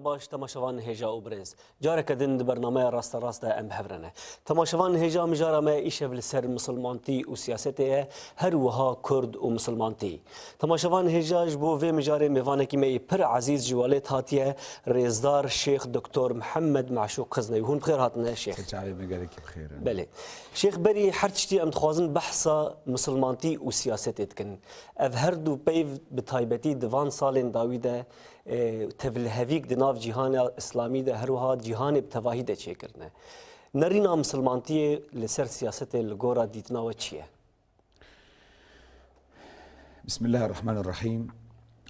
باش تماشوان هجا و برنز جارك دند برنامه راست راست ام بحفرنه تماشوان هجا مجارا ما ایشه بالسر مسلمانتی و سیاسته هر وها کرد و مسلمانتی تماشوان هجا جبو و مجاره میوانه کی می پر عزیز جوالت هاتیه رزدار شیخ دکتور محمد معشوق خزنوی هون بخير هاتنا شيخ سلام عليك بخير بله شيخ بري حرتشتي ام تخوازن بحثا مسلمانتي و سياستت كن اف هردو بيف بتايبتي ديوان سالين داويده تفلهفيك دناف جهان اسلامي ده هروها جهان بتواهي ده چه کرنه نرينا مسلمانتي لسر سياست الغورا ديتنا وچيه بسم الله الرحمن الرحيم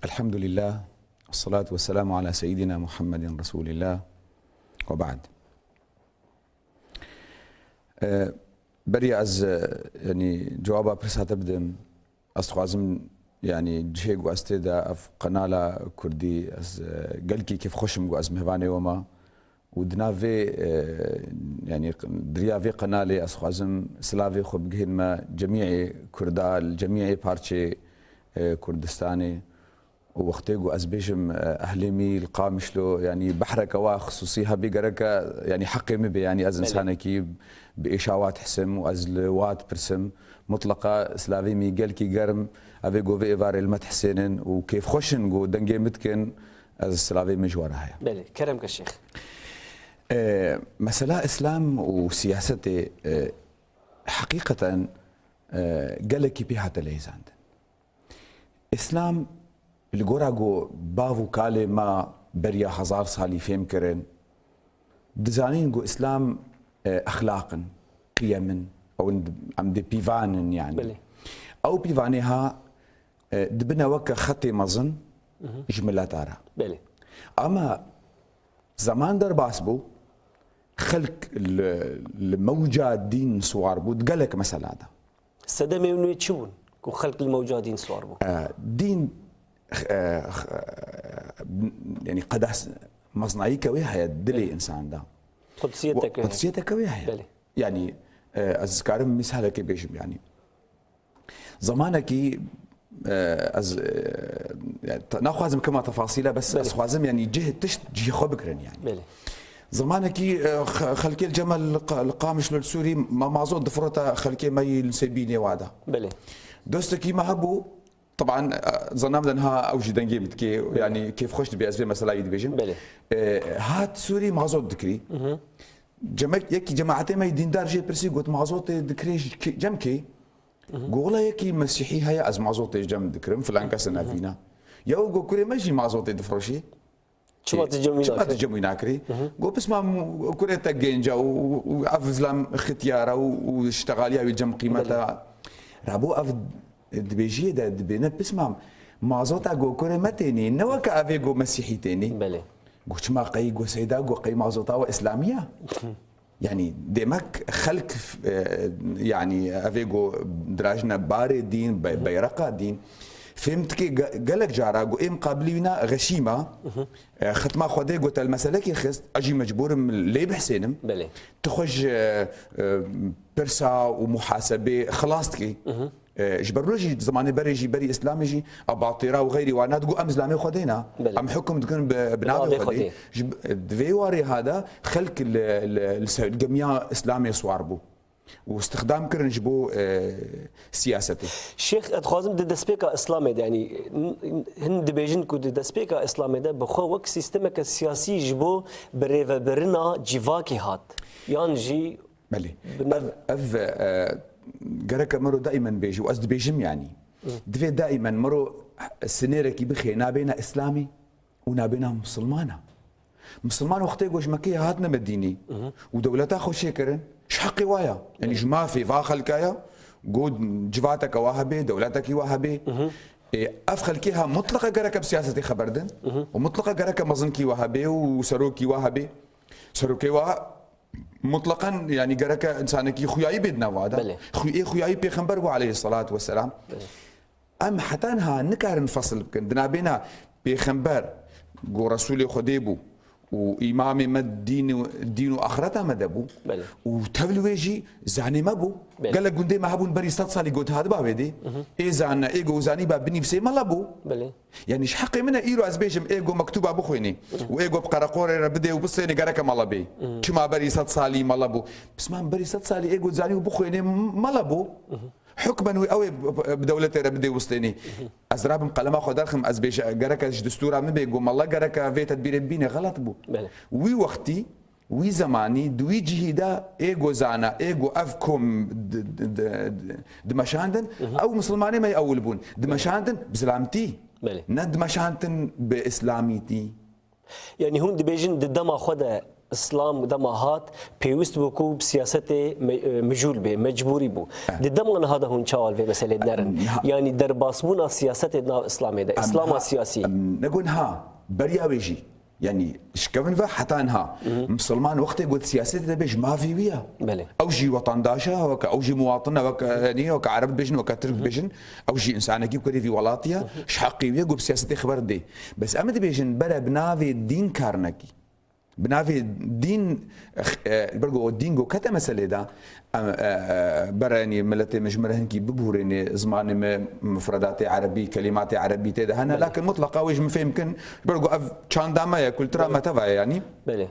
الحمد لله والصلاة والسلام على سيدنا محمد رسول الله وبعد بري از يعني جوابا برسا تبدم استخوازم يعني جهيق واستيدا اف قناة كردي از قلكي كيف خوشم جو از مهباني وما ودنا في يعني دريا في قناة استخوازم سلافي خو بجهن ما جميع كردال جميع بارتشي كردستاني ووقتي جو از بيجم اهلمي القامشلو يعني بحركه وخصوصيها بقركه يعني حقي مبي يعني از انسانكي باشاوات حسم واز لوات برسم مطلقه سلافي ميغل كي قرم افي جو في ايفار المتحسنن وكيف خوشن جو دنجي متكن از سلافي مجورها بله كرمك الشيخ مسألة اسلام وسياسته حقيقه قالك بها تليزاند اسلام الجورا جو بافو كالي ما بريا هزار سالي فهم كرن دزانين جو اسلام اخلاقا قيما او عم دي بيفانن يعني بلي. او بيفانيها دبنا وكا خطي مظن جملات ارا بله اما زمان در باسبو خلق الموجة دين سوار بود قالك مثلا هذا السدمي منو يتشون كو خلق الموجودين سوار بو دين يعني قداس مصنعي كويها دلي انسان ده قدسيتك كويها يعني اذكارم مثال كي بيجم يعني زمانك از ناخذ كما تفاصيله بس اخوازم يعني جهه تشت جهه خبكرن يعني بله زمانك خلكي الجمل القامش للسوري ما معزود دفرته خلكي ما ينسبيني وعده بله دوستكي ما هبو طبعا ظننا انها اوجي دنجي متكي يعني كيف خشت بي اس في مساله ديفيجن بله هات سوري معزود دكري جمك يكي جماعتي ما يدين دار جي برسي قلت معزود دكري جمكي قولا يكي مسيحي هي از معزود جم دكرم فلان كسنا فينا يا جو كوري ماشي معزود دفروشي شو تجمعي ناكري قو بس ما كوري تجينجا وافزلام ختياره واشتغاليا ويجم قيمتها رابو اف دبيجي ده دبينا بسمع معزوتا جو كوري متيني نو كافي جو مسيحي تاني بله قلت ما قي جو سيدا جو قي معزوتا واسلاميه يعني ديمك خلق يعني افي جو دراجنا باري دين بيرقا دين فهمت كي قالك جارا جو ام قابلينا غشيمه ختما خدي قلت المساله كي خست اجي مجبور لي بحسينم بله تخرج برسا ومحاسبه خلاصتكي جبروجي زمان بريجي بري اسلامي جي اباطيرا وغيري وانا تقول ام اسلامي خدينا ام حكم تكون بنادي خدي دفيواري هذا خلق الجميع اسلامي صواربو واستخدام كرن جبو سياستي شيخ اتخوازم دسبيكا اسلامي يعني هند بيجن كو دسبيكا اسلامي ده بخو وك سيستمك السياسي جبو بريفا برنا جيفاكي هات يان جي بلي اف قرك مرو دائما بيجي وقصد بيجم يعني دفي دائما مرو السنيركي بخي نابينا اسلامي ونابينا مسلمانه مسلمان وقتي جوج مكيه هاتنا مديني ودولتها خوشي كرن شحقي وايا يعني جما في فاخل كايا جود جفاتك وهبي دولتك وهبي افخل كيها مطلقه قرك بسياستي خبردن ومطلقه قرك مظنكي وهبي وسروكي وهبي سروكي مطلقا يعني قرك انسانك خوياي بدنا وادا خوياي بيغمبر عليه الصلاه والسلام ام حتى انها نكار نفصل كندنا بينا بيغمبر جو رسول خديبو وإمام ما الدين وآخرتها ما دبو بله. وتبلويجي زاني ما بو بله. قال لك قندي ما هبون بري 6 صالي قلت هذا بابي دي إيه زانا إيجو زاني باب بني في ما لبو بله. يعني إيش حقي منها إيرو أزبيجم إيجو مكتوب أبو خويني وإيجو بقرقوري ربدي وبصيني قالك ما لبي كما بري 6 صالي ما لبو بس ما بري 6 صالي إيجو زاني وبو خويني ما لبو حكما وقوي بدولة ربدي وسطيني أزراب قلما خدرخم أزبيش قرك دستورا من بيقوم الله قرك في تدبير بيني غلط بو بله. وي وقتي وي زماني دوي جهيدا ايجو زانا ايجو افكم دمشاندن او مسلماني ما يأول بون دمشاندن بسلامتي بله. ندمشاندن باسلاميتي يعني هون دبيجن دما خدا اسلام ودما هات بيوست بكو بسياسته مجول به مجبوري بو دما هذا هون شاول في مسألة نرن يعني درباسبون سياسته نا اسلامي ده اسلام سياسي نقول ها بريا بيجي يعني شكون فا حتى انها مسلمان وقت يقول سياسته بيج ما في ويا بله. او جي وطن داشا وك او جي مواطن وك يعني وك عرب بيجن وك ترك بيجن او جي انسان كيف كري في ولاتيا شحقي ويا قول سياسته خبر دي بس امد بيجن برا بنافي الدين كارنكي بنافي الدين برجو الدين جو كتا مسألة دا براني ملتي مجمرهن كي ببوريني زمان مفردات عربي كلمات عربي تدا هنا لكن مطلقة ويش مفهمكن برجو اف كان داما يا كل ترى ما تبع يعني بله.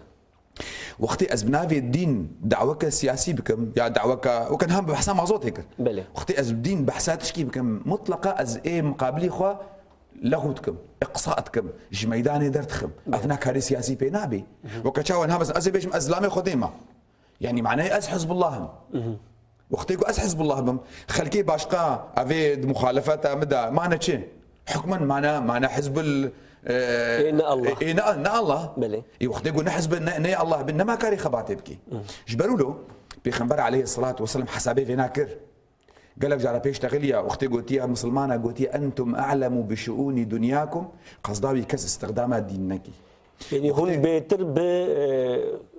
وقتي از بنافي الدين دعوك سياسي بكم يا دعوك وكان هم بحسام عزوت هيك بله. وقتي از الدين بحساتش كي بكم مطلقة از ايه مقابلي خوا لغوتكم اقصاءتكم ايش ميداني درتكم افنا كاري سياسي بينابي وكتشاون همس ازبيش ازلامي خديمه يعني معناه از حزب الله وقتي از حزب الله بم خلكي باشقا افيد مخالفات مدى معنى شي حكما معنى حزب ال الله إيه الله بلي وقت يقول نحزب ني الله بنا ما كاري خباتي بكي جبروا له بيخنبر عليه الصلاه والسلام حسابي في ناكر قال لك جرى بيش تغليا اختي قلتيها مسلمانه قلتي انتم اعلم بشؤون دنياكم قصداوي كس استخدامات دينك يعني هون بيتر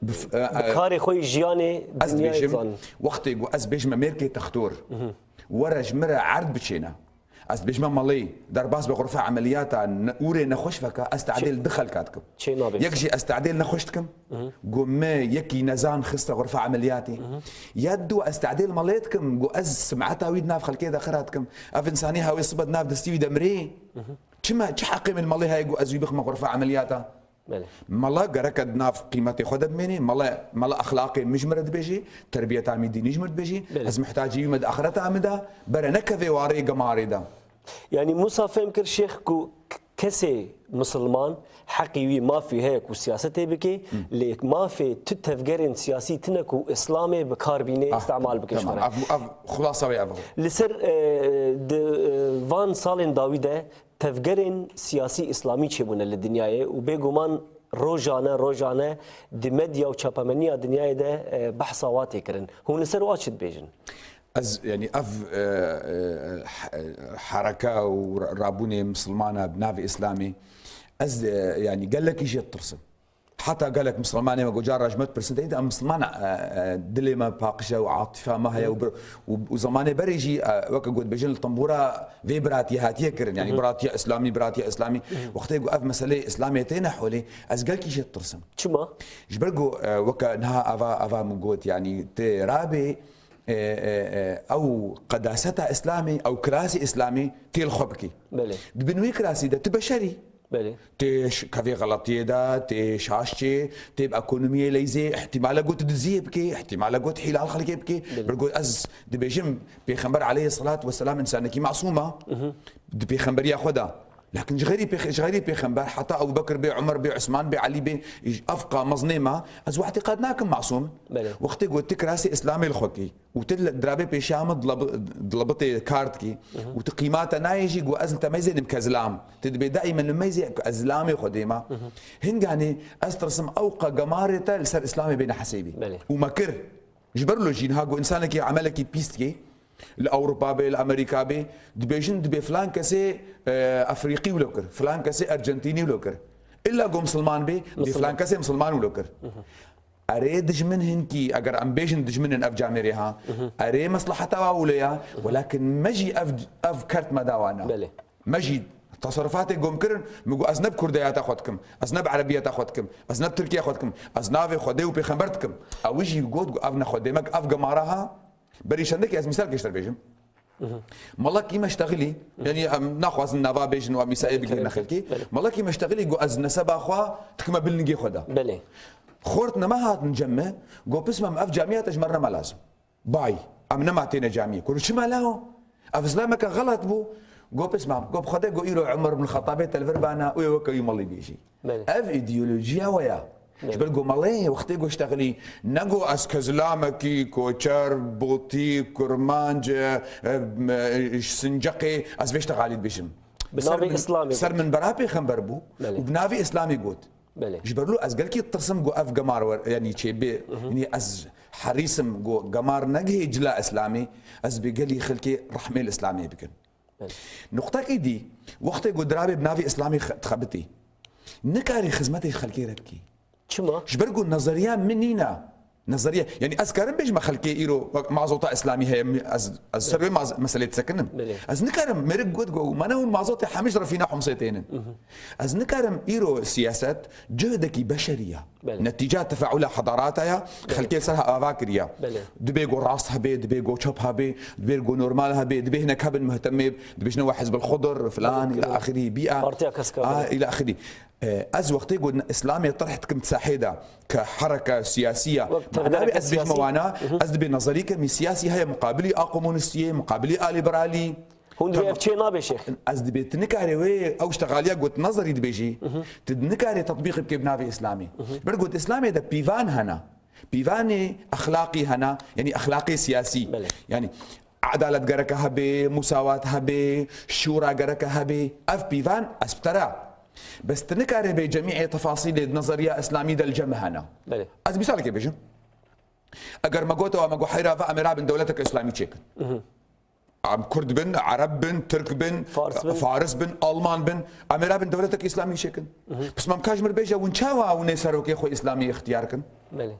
بكاري خوي جياني دنيا وقت يقول از بيجم امريكا تختور ورا جمره عرض بتشينا از بيجم مالي درباس بغرفه عمليات اوري نخش فك استعدل دخل كاتكم يكجي استعدل نخشتكم قوم يكي نزان خست غرفه عملياتي يدو استعدل ماليتكم قو از سمعتها ويد ناف خلكي داخراتكم اف انساني هاوي صبد ناف دستي دمري كما حقي من مالي هاي قو از يبخم غرفه عملياتها مالا قركد ناف قيمتي خدت مني مالا اخلاقي مجمرد بيجي تربيه تعمي ديني جمرد بيجي از محتاج يمد اخرتها عمدا برا نكذي واري قماري دا يعني موسى فهم كر شيخ كو كسي مسلمان حقيقي ما في هيك وسياسته بكي ليك ما في تتفكرين سياسي تنكو اسلامي بكاربيني استعمال بكي تمام خلاصه وي لسر فان سالين داويده تفكرين سياسي اسلامي تشبونه للدنيا وبيغمان روجانه دي ميديا وشابامنيا الدنيا ده بحثوات كرن هو لسر واشد بيجن از يعني حركه ورابوني مسلمانه بنافي اسلامي از يعني قال لك يجي الترسم حتى قال لك مسلمانه وجار رجمت برسنتين مسلمان دلما باقشه وعاطفه ما هي وزمانه بريجي وقت قد بيجن الطنبوره في براتي هاتيه كرن يعني براتي اسلامي وقت يقول مساله اسلاميتين حولي از قال لك يجي الترسم شما جبرجو وقت نها افا مقوت يعني ترابي او قداستها اسلامي او كراسي اسلامي تيل خبكي بله بنوي كراسي ده تبشري بله تيش كافي غلطيه ده تشاشتي تبقى ايكونوميه ليزي احتمال قلت تدزيه بكي احتمال قلت حلال خلقي بكي بقول از دبيجم بيخنبر عليه الصلاه والسلام انسانك معصومه بيخنبر ياخذها لكن جغيري بيخنبر حتى ابو بكر بي عمر بي عثمان بي علي بي افقى مظنمه از اعتقادناكم معصوم وقت قلت كراسي اسلامي الخوكي وتل درابي بيشام ضلبتي كارتكي وتقيماتها نايجي قو ازل تميزي مكزلام تدبي دائما الميزي ازلامي خديمه هنغاني استرسم اوقع قمارته لسر اسلامي بين حسيبي ومكر جبر له جين هاقو انسانك عملك بيستكي لاوروبا بي لامريكا بي دبيجن دبي فلان كسي افريقي ولوكر فلان كسي ارجنتيني ولوكر الا قوم مسلمان بي فلان كسي مسلمان ولوكر اري دجمن هنكي اگر ام بيجن دجمن اف جامريها اري مصلحتها اوليا ولكن مجي اف كرت مداوانا مجي تصرفاتي قوم كرن مقو أزنب كرديات أخذكم أزنب عربيات أخذكم أزنب تركيا أخذكم أزنافي خديو بخمبرتكم أو يجي يقول أفنا خديمك أفقا مaraها بريش عندك از مثال كيشتر بيجم مالله كيما اشتغلي يعني ناخذ از النافا بيجن ومسائل بيجي نخلكي مالله كيما اشتغلي جو از نسب اخوا تكما بالنجي خدا بله خورتنا ما هات نجمع جو بسمه مف جامعات اجمرنا ما لازم باي امنا ما تينا جامعه كل شيء ما له افزلامك غلط بو جو بسمه جو بخدا جو يرو عمر بن الخطاب تلفربانا ويوكا يملي بيجي اف ايديولوجيا ويا جبل جو مالي وقتي جو اشتغلي نجو اس كزلامكي كوتشر بوتي كرمانج سنجقي از بيشتغل بيشم بنافي اسلامي سر من برابي خنبربو وبنافي اسلامي قوت جبرلو از قالكي تصم جو اف قمار يعني شي بي يعني از حريسم جو قمار نجي جلا اسلامي از بقالي خلكي رحمه الاسلاميه بكن نقطه كيدي وقتي جو درابي بنافي اسلامي تخبتي نكاري خدمتي خلكي ركي شما جبرقو النظريه منينا نظريه يعني اذكرن بيج ما خلكي ايرو معزوطه اسلامي هي از سري مساله سكنن از نكرم مرق قد جو ما نون معزوطه حمش رفينا حمصتين از نكرم ايرو سياسه جهدك بشريه نتيجه تفاعل حضاراتها خلكي سرها افاكريا دبيغو راسها بي دبيغو شوبها بي دبيغو نورمالها بي دبي هنا كابن مهتم دبي شنو حزب الخضر فلان الى اخره بيئه الى اخره از وقتي قلنا اسلامي طرحت كنت ساحده كحركه سياسيه معناها از بيش موانا از دبي نظريه كمي سياسي هي مقابلي كومونستيه مقابلي ليبرالي هون دبي افتشي نابي شيخ از دبي تنكاري وي او اشتغاليا قلت نظري دبيجي تنكاري تطبيق بكبنافي اسلامي برقد اسلامي ده بيفان هنا بيفاني اخلاقي هنا يعني اخلاقي سياسي يعني عدالة جركها بي مساواة هبي شورى جركها بي اف بيفان اسبترا بس تنكاري بجميع تفاصيل النظريه الاسلاميه الجمع هنا از مثالك يا بيجم اگر ما قوتو ما حيرا فامرا بن دولتك اسلامي تشيك عم كرد بن عرب بن ترك بن فارس بن المان بن امرا بن دولتك اسلامي شيكن بس ما مكاجمر بيجا ونشاوا ونسروكي خو اسلامي اختياركن بله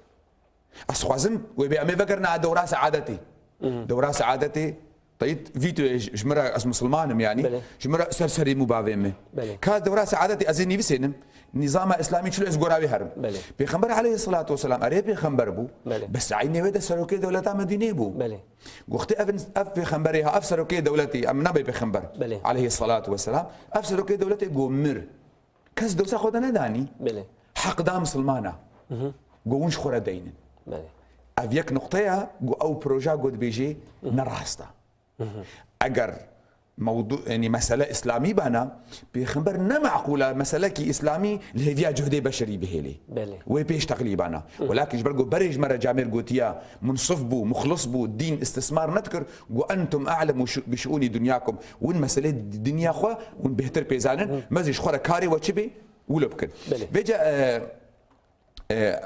اسخوازم وبي امي فكرنا دورا سعادتي دورا سعادتي طيب فيتو جمرة اس مسلمانم يعني جمرة سرسري مبافيمه كاز دورا سعادتي ازيني بسينم نظام اسلامي شلو اسغوراوي هرم بيغمبر عليه الصلاه والسلام اري بيغمبر بو بس عيني ودا سروكي دولتا مدينه بو وقت اف بيغمبرها اف سروكي دولتي ام نبي بيغمبر عليه الصلاه والسلام اف سروكي دولتي قومر كاز دوسا خدنا داني حق دا مسلمانه قوونش خورا دين افيك نقطه او بروجا قد بيجي نراستا اگر موضوع يعني مسألة إسلامي بنا بيخبر نمعقولة مسألة كي إسلامي اللي هي فيها جهد بشري بهيلي وبيش تقلي بنا ولكن جبرقو بريج مرة جامير قوتيا منصف بو مخلص بو الدين استثمار نذكر وأنتم أعلم بشؤون دنياكم وين مسألة الدنيا خوا وين بهتر بيزانن مازيش خورا كاري وتشبي ولبكن بيجا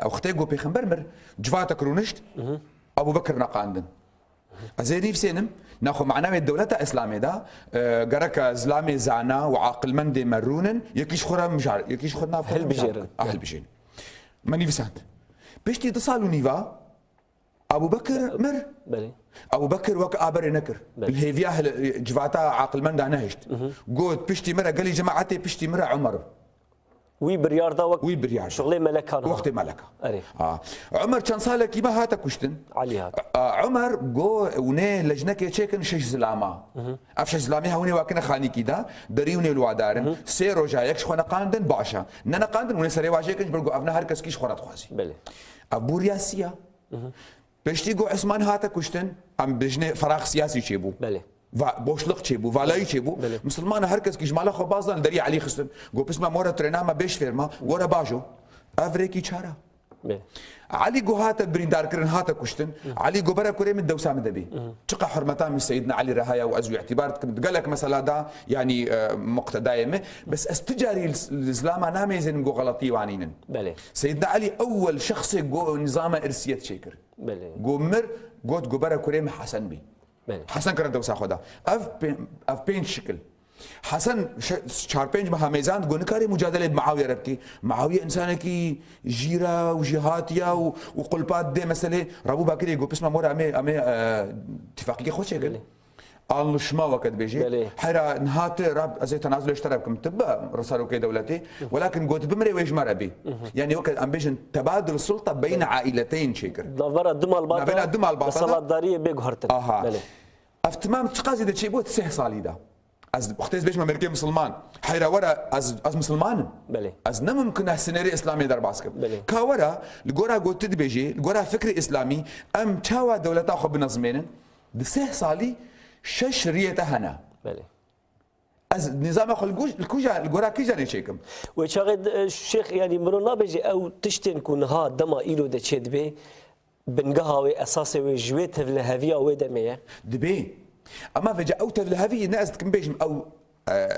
أختيقو بيخبر مر جفاتك رونشت أبو بكر نقاندن أزيني في سينم ناخذ معناه الدولة الإسلامية دا جرك إسلامي زعنا وعاقل مندي مرونن يكيش خورا مجار يكيش خورنا هل بجيرن هل بجيرن ماني بسانت بيشتي تصالوا نيفا أبو بكر مر أبو بكر وك آبر نكر الهيفيا جفاتا عاقل مندا نهشت قود بيشتي مرة قال لي جماعتي بيشتي مرة عمر وي بريار دا وقت وي بريار شغلي ملكة وقت ملكة عمر كان صالك كيما هاتا كشتن علي هات عمر جو ونه لجنة كيتشيكن شش زلاما افش زلامي هوني واكنا خاني كيدا دريوني الوادارن سيرو جايك شخونا قاندن باشا نانا قاندن ونه سري واجيكن برغو افنا هركس كيش خورات خوازي بله ابو رياسيا بشتي جو عثمان هاتا كشتن ام بجنه فراغ سياسي چيبو بله بوشلق چيبو والای چيبو مسلمان هركس كيش مالا خو بازن دري علي خستن جو بسمه مورا تريناما بيش فيرما ورا باجو افريكي چارا علي جو هاتا بريندار كرن هاتا كشتن علي جو برا كوري من دوسام دبي تقى حرمتان من سيدنا علي رهايا وازو اعتبارتكم قالك مثلا دا يعني مقتدايمه بس استجاري الاسلام نامي زين جو غلطي وعنينن سيدنا علي اول شخص جو نظام ارسيت شيكر جو مر جوت جو برا كوري حسن بي حسن كرن دوسا خدا اف بين شكل حسن شهر بينج مها ميزان تقول نكاري مجادله بمعاويه ربكي معاويه انسانه كي جيره وجهاتيا وقلبات دي مساله رابو باكر يقول بسمه مور امي اتفاقيه خوش يقول النشما وقت بيجي حيرا نهات راب ازي تنازل اشتراكم تبا رسالو كي دولتي ولكن قلت بمري ويج مرة بي يعني وقت ام بيجن تبادل السلطه بين عائلتين شكر دبر الدمى الباطنه بين الدمى الباطنه السلطداريه بيغهرتن افتمام تقازي دا شي بوت سه صالي دا از اختيز بيش مملكه مسلمان حيرا ورا از مسلمان از نممكن السيناريو اسلامي در باسكب كاورا الجورا قلت بيجي الجورا فكري اسلامي ام تشاوا دولتا خو بنظمين دسه صالي شش ريته هنا از نظام خلقوش الكوجا الجورا كيجا نشيكم وشاغد الشيخ يعني مرونا بيجي او تشتن كون ها دما ايلو دا تشد بي بنقهاوي اساسي وجويت لهافيا ودميه دبي اما فجا او تلهافي ناس كم بيجم او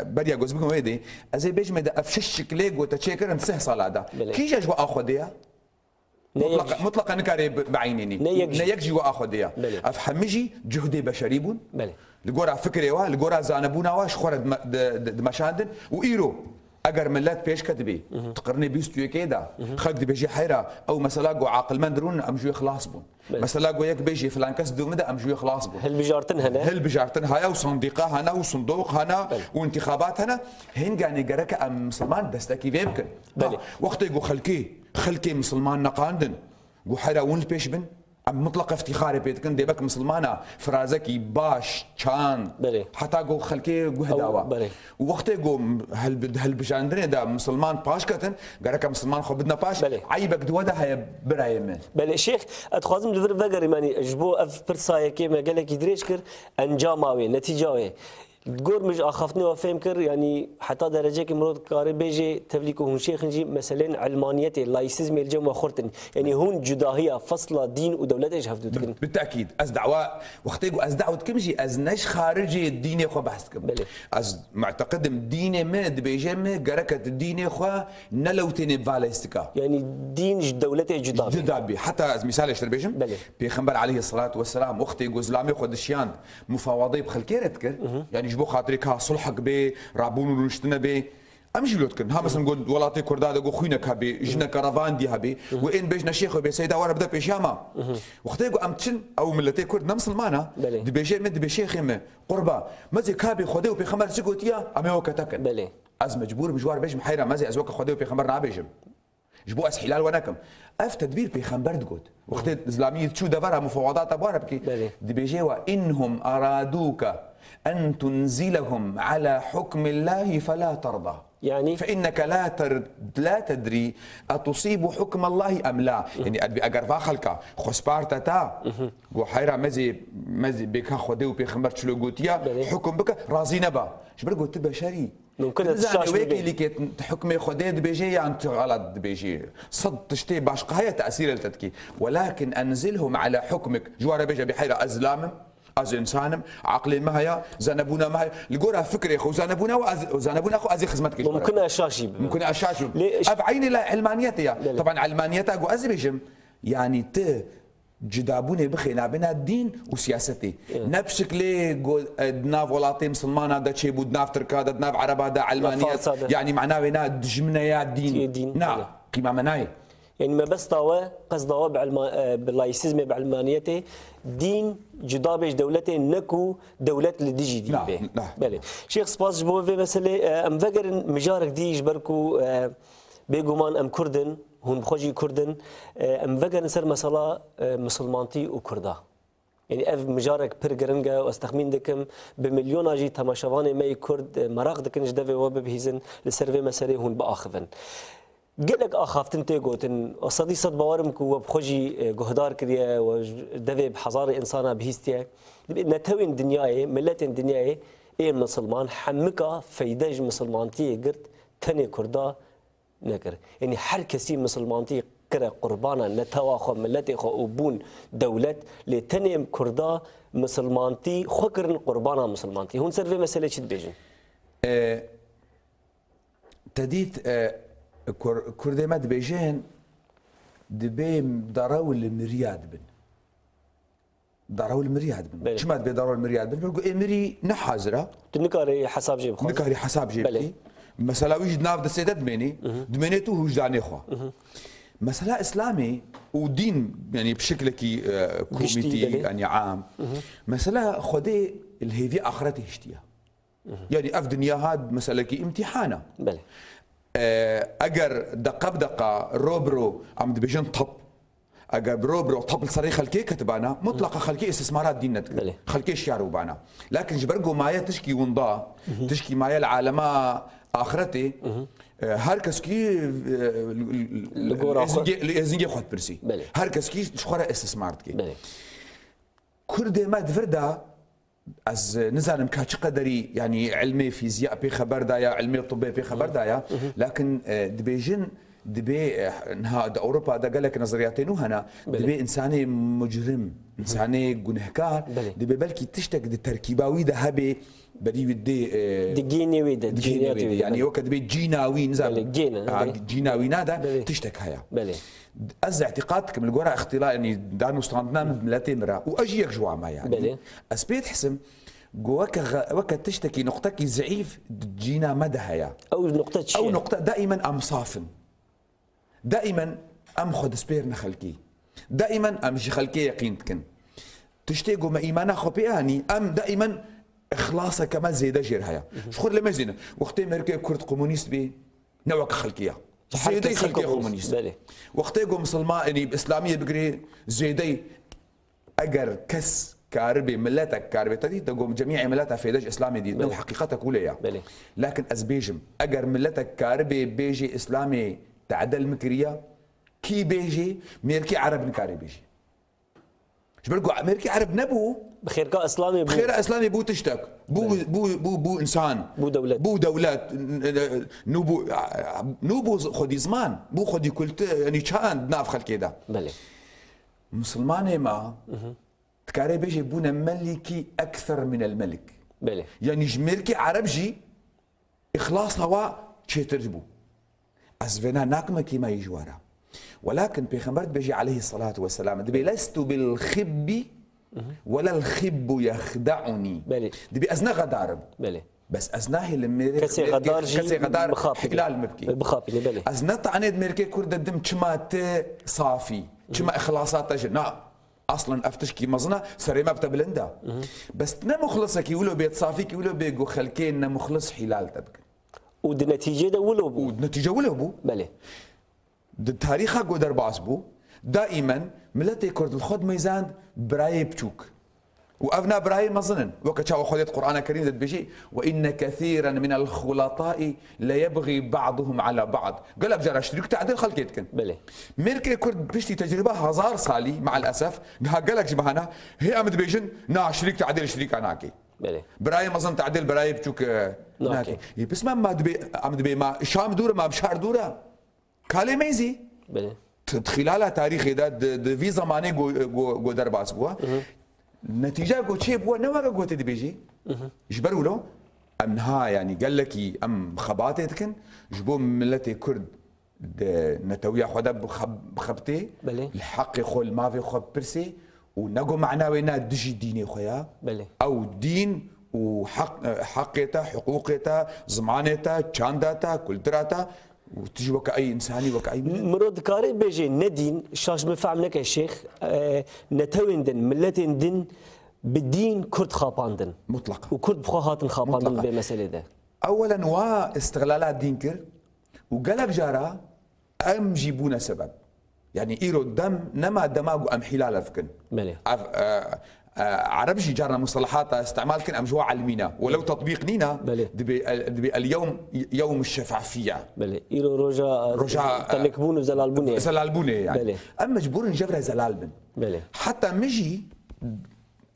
بريا جوز بكم ويدي ازي بيجم دا افشش كليج وتشيكر نسه صلادا كيجا جو اخذيا مطلقا نكاري بعينيني نيك جو اخذيا افهمجي جهدي بشري بون لقورا فكري وا لقورا زانبونا واش خورد مشاندن وايرو اگر ملت پیش کتبی تقرنی بیستوی کیدا خلق دی بيجي حيرة او مثلا جو عاقل مندرون ام جو خلاص بون مثلا جو يك بيجي فلان كس دومدا ام جو خلاص بون هل بجارتن هنا هل بجارتن هيا وصنديقه هنا وصندوق هنا وانتخابات هنا هن قاني جرك ام مسلمان دستكي يمكن وقت جو خلكي مسلمان نقاندن جو حيرة وين البيش بن ام مطلق افتخاري بيتكن ديبك مسلمانه فرازكي باش كان حتى جو خلكي جو هداوا وقت جو هل بجاندري دا مسلمان باش كتن قالك مسلمان خو بدنا باش عيبك دودا هي برايم بل شيخ اتخازم لفر فقر يعني جبو اف برساي كيما قال لك يدريش كر انجاماوي نتيجاوي تقول مش اخافتني وفهم كر يعني حتى درجه كي مرود كاري بيجي تفليكو هون شيخ نجي مثلا علمانيتي لايسيزم الجو خورتن يعني هون جداهيه فصله دين ودوله ايش هفدو تكن بالتاكيد از دعوه وقتيجو از دعوه كمشي از نش خارجي الدين خو بحثكم از معتقدم دين ما بيجي ما قركت الدين خو نلوتني فاليستيكا يعني دين دولته جدابي حتى از مثال اشتر بيجم بيغمبر عليه الصلاه والسلام وقتيجو زلامي خدشيان مفاوضي بخلكيرتكر يعني جبو خاطرك ها صلحك بي رابون ونشتنا بي امشي لوتكن ها مثلا نقول ولاتي كرداد جو خوينك هبي جنا كرفان دي هبي وين بيجنا شيخ بي سيدا ورا بدا بيشاما وقت يقول امتشن او ملتي كرد نمسلمانا دي بيجي مد بشيخ يم قربا مزي كابي خديو بي خمر سكوتيا امي وكتكن از مجبور بجوار بيج محيره مزي ازوك خديو بي خمر نابيجم جبو اس حلال ونكم اف تدبير بي خمبر تقول وقت الاسلاميه شو دبرها مفاوضات ابوها بكي دي بيجي وانهم ارادوك أن تنزلهم على حكم الله فلا ترضى يعني فإنك لا تدري أتصيب حكم الله أم لا يعني أدبي أقربا خلقا خسبارتا تا وحيرا مزي بك خدي وبيخمر شلو قوتيا حكم بك راضي نبا شبر قلت بشري ممكن تشاش ويكي اللي كي حكمي خدي بيجي يعني غلط بيجي صد تشتي باش هي تأثير التدكي ولكن أنزلهم على حكمك جوار بيجي بحيرا أزلام از انسانم عقل ما هي زنبونا ما هي لقورا فكري خو زنبونا وزنبونا خو ازي خدمتك ممكن اشاشي ممكن اشاشي ابعيني علمانيتها طبعا علمانيتها جو ازبيجم يعني ت جدابوني بخينا بين الدين وسياستي نبشكلي دناف ولاتي مسلمانه دا تشي بودناف تركا دا دناف عربا دا علمانيات يعني معناه بينا دجمنا يا دين نعم قيمه مناي يعني ما بس طاوة قصدوا باللايسيزم بعلمانيته دين جدابش دولته نكو دولة الديجي دين به بله شيخ سباس جبوه في مسألة ام فقر مجارك ديج بركو بيقومان ام كردن هون بخوجي كردن ام فقر نسر مسألة مسلمانتي وكردا يعني اف مجارك برجرنجا واستخمين دكم بمليون اجي تماشواني ماي كرد مراق دكنش دفي وببهيزن لسرفي مسألة هون باخفن قلك اخافتن تيغوتن وصدي صد بوارمك وبخوجي جهدار كريا ودفي بحضاره انسانه بهيستيا نتوين دنياي ملتين دنياي اي مسلمان حمكا فيدج مسلمانتي قرت تاني كردا نكر يعني هر كسي مسلمانتي كره قربانا نتوا خو ملتي خو وبون دولت لتاني كردا مسلمانتي خكرن قربانا مسلمانتي هون سرفي مساله شد بيجن تديت كردي مد بيجين دبيم دراو المرياد بن دراو المرياد بن شو مد بدراو المرياد بن بقول امري نحازره نكاري حساب جيب نكاري حساب جيب مثلا ويجد ناف دسيدت دمنيتو وجداني خو مثلا اسلامي ودين يعني بشكل كي كوميتي يعني عام مثلا خدي الهيفي اخرته هشتيا يعني اف دنيا هاد مساله كي امتحانه بله اگر دقه بدقه روبرو عم دبيجن طب اگر روبرو طب الصريخ خلكي كتبانا مطلقه خلكي استثمارات دينت خلكي شيارو بانا لكن جبرقو مايا تشكي ونضا تشكي مايا العالمه اخرتي هر کس کی لزنگی خود برسی هر کس کی شخوره استثمارت کی کرد ما دفردا از نزانم که چقدری يعني علمي فيزياء بي خبر دايا علمي طبي بي خبر دايا لكن دبيجن دبي نها اوروبا دا قال لك نظرياتين هنا دبي انساني مجرم انساني جنهكار دبي بلكي تشتك التركيباوي ذهبي بدي ودي دجيني يعني وقت دبي جيناوي نزال جيناوي نادا تشتك هيا از اعتقادك من الجورا اختلاء يعني دانو ستاندنا من مرا واجيك جوا ما يعني اسبيت حسم وقت تشتكي نقطك ضعيف جينا مدى هيا او نقطه شيء او نقطه دائما ام صافن دائما ام خد سبير نخلكي دائما ام جي خلكي يقينتكن تشتيقوا ما ايمانا خبياني ام دائما اخلاصه كما زيدا جير هيا شخور لما زينا وقت مركي كرد كومونيست بي نوك خلكيه زيدي خلكيه كومونيست وقت مسلمان يعني اسلاميه بقري زيدي اجر كس كاربي ملاتك كاربي تدي تقوم جميع ملاتها في دج اسلامي دي لو حقيقتك ولا لكن ازبيجم اجر ملتك كاربي بيجي اسلامي تعدل مكريه كي بيجي ميركي عرب نكاري بيجي شبرقوا ميركي عرب نبو بخير كا اسلامي بو بخير اسلامي بو تشتك بو انسان بو دولات نوبو خدي زمان بو خدي كلت يعني كان ناف خلك كده بله مسلماني ما تكاري بيجي بونا ملكي اكثر من الملك بله يعني ملكي عرب جي اخلاص هوا تشترجبو أزفنا ناقمة كما يجوارا ولكن بيغمبر بيجي عليه الصلاة والسلام دبي لست بالخب ولا الخب يخدعني دبي أزنا غدارب بس أزناه لما كسي غدار جي كسي غدار حقلال مبكي بخابي بلي أزنا طعنيد ميركي كرد الدم كما صافي كما إخلاصات جنا اصلا افتشكي مزنا سري ما بتبلندا بس نا مخلصك يقولوا بيت صافي يقولوا بيجو خلكين مخلص حلال تبك والنتيجه ده ولو بو والنتيجه ولو بو بله التاريخ قدر باس بو دائما ملتي كرد الخد ميزان براي بتشوك وافنا براي مظنن وقت خذت القران الكريم بيجي وان كثيرا من الخلطاء لا يبغي بعضهم على بعض قال بجرى شريك تعدل خلكيتكن بله ميركي كرد بيشتي تجربه هزار صالي مع الاسف قال لك جماعه هي امد بيجن نا شريك تعدل شريك اناكي بله براي مظن تعدل براي بتشوك ناكي بس ما دبي ما شام دوره ما بشهر دوره كالي ميزي بله خلال تاريخي ده في زماني جو درباس بوا النتيجه جو شيء بوا نوغا جو تدبيجي جبروا له ام نها يعني قال لك ام خباتتكن جبو ملتي كرد نتويا خدا بخبتي الحق خول ما في خب برسي ونقو معنا وينا دجي ديني خويا او دين وحق حقيته حقوقته زمانته تشانداته كولتراته وتجي وكا اي انساني وكا اي مرود كاري بيجي ندين شاش مفعم لك يا شيخ نتويندن ملتين دين بالدين كرد خاباندن مطلقا وكرد بخوهات خاباندن بمسألة ده اولا واستغلالات دينكر وقالك جارا ام جيبونا سبب يعني ايرو دم نما دماغو ام حلال افكن عربجي جارنا مصطلحات استعمالكن ام جوا علمينا ولو تطبيق نينا دبي اليوم يوم الشفافيه بلي ايرو رجا تلكبون زلالبوني زلالبوني يعني ام مجبور نجبر زلالبن بلي حتى مجي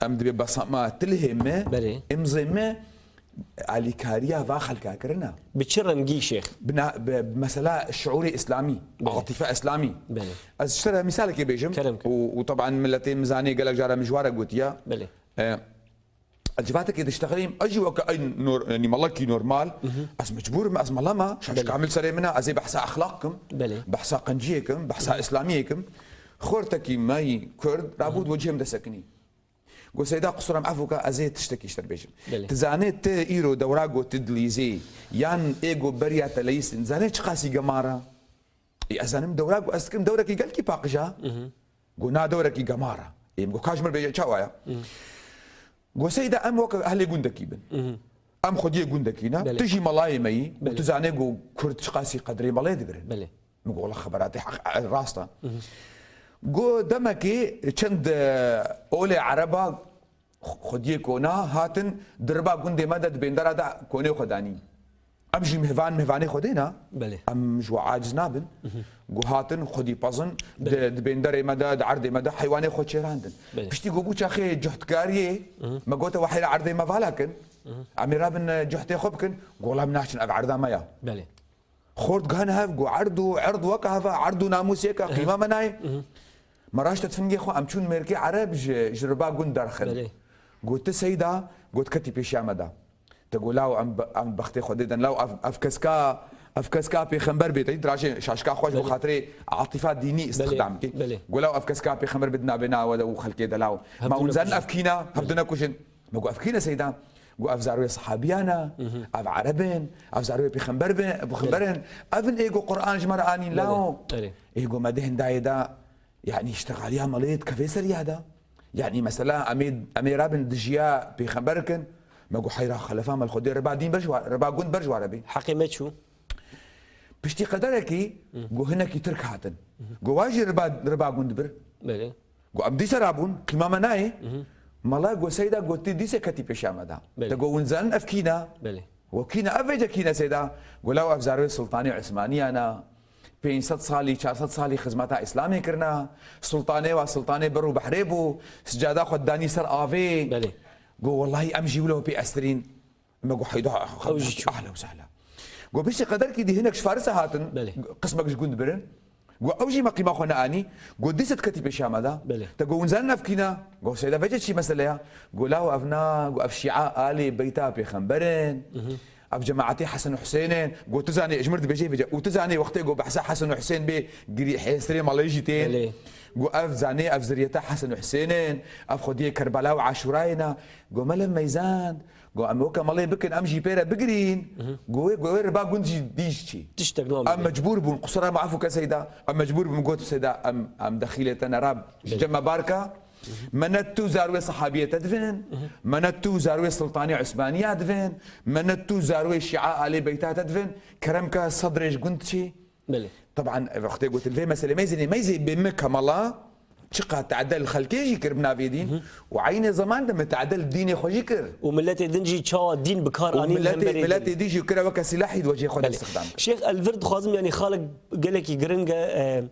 ام دبي بصما تلهم امزمه علي كاريا فاخل كاكرنا بتشرنجي شيخ بمسألة شعوري اسلامي عاطفه اسلامي بلي اشترى مثالك يا بيجم وطبعا ملتين ميزانيه قال لك جاره مجواره قلت يا بلي الجفاتك اذا اشتغلين اجي وكاي نور يعني مالكي نورمال اس مجبور از ملما شاش كامل سري منها ازي بحث اخلاقكم بلي بحث قنجيكم بحث اسلاميكم خورتكي ماي كرد لابد وجههم دسكني قو سيدا قصرا معفوكا ازي تشتكي اشتربيشن تزانيت ايرو دوراغو تدليزي يان ايغو بريا تليس زانيت قاسي جمارا اي ازانم دوراغو استكم دوركي قال كي باقجا قلنا دوركي جمارا يمكو كاجمر بيجا تشاوايا گو سیدا ام وک اهل گوندکی بن ام خودی گوندکینا بله. تجي ملاي مي بله. وتزاني جو كرد شقاسي قدري ملاي دبرن بله نقول والله خبراتي حق راستا جو دمكي چند اولي عربا خودی کونا هاتن دربا گوندي مدد بندرا دا كوني خداني امجي مهفاني خدينا بله ام جو عاجز نابن جو هاتن خودي بازن بندر مدد عرض مدد حيواني خود شيراندن بله. بشتي جو بوچا خي جهتكاريه ما قوت وحيل عرض ما فالكن اميرا بن جهتي خبكن قولا مناحشن اب عرضا مايا بله خورد كان هاف جو عرض وكهفا عرض ناموس يكا قيمه مناي مراش تفنجي خو امشون ميركي عرب جربا قون درخل بله قلت سيدا قلت كتي بيشا مدى تقول لاو ام بختي خديدا لاو افكسكا بيخمبر بيتي دراشي شاشكا خوش بخاطري عاطفه ديني استخدام كي بله قول لاو افكسكا بيخمبر بدنا بنا وخلكي دلاو ما ونزلنا افكينا هبدنا كوشن ما قو افكينا سيدا قو افزاروي صحابيانا اف عربين افزاروي بخمبرن افن ايجو قران جمر انين لاو ايجو مدهن دايدا يعني اشتغل يا مليط كفيسر يهدا يعني مثلا امير بن دجيا بيخبركن ما قو حيرا خلفا مال خدي ربا دين برجوا ربا قند برجوا عربي حقي ما شو بشتي قدركي قو هناكي ترك هاتن قو واجي ربا قند بر بله قو ابدي سرابون كما مناي مالا قو سيدا قو تدي سكتي بشامدا تقو ونزلن افكينا بله وكينا افجا كينا سيدا قو لاو افزاروي سلطاني عثماني انا 500 سالي 400 سالي خدمتا اسلامي كرنا سلطاني برو بحريبو سجاده خداني سر افي بله قو والله امجي وله بأسرين ما قو حيدو اهلا وسهلا قو بشي قدرك دي هناك فارسه هاتن بله قسمك جوند برن قو اوجي ما قيمه خونا اني قو ديست كتب الشام هذا بله تقو نزلنا فينا قو سيدا فجت شي مساله قو لاو افنا قو اف شيعاء الي بيتا بخنبرن اف جماعتي حسن وحسين قو تزاني اجمرت بيجي فجا وتزاني وقتي قو بحسا حسن وحسين بي قري حيسري ماليجيتين بله قو اف زاني اف زريتا حسن وحسين اف خديه كربلاء وعاشوراينا قو ملم ميزان قو اموكا مالي بكن امجي بيرا بقرين قو ربا قنجي ديشتي تشتغلون ام مجبور بن قصرا معفو كسيدا ام مجبور بن قوت سيدا ام دخيله راب جمع باركه منتو زاروي صحابيه تدفن منتو زاروي سلطانيه عثمانيه تدفن منتو زاروي شيعاء علي بيتها تدفن كرمك صدرش قنتشي بله طبعا وقت قلت الفي مساله ميزي بمكه مالا شقها تعدل الخلكي يجيكر بنافي دين وعيني زمان لما تعدل الدين خوجيكر وملتي دنجي تشا دين بكار اني ملتي ديجي كرا وك سلاح يوجه خد استخدام شيخ الفرد خازم يعني خالق قال لك جرنجا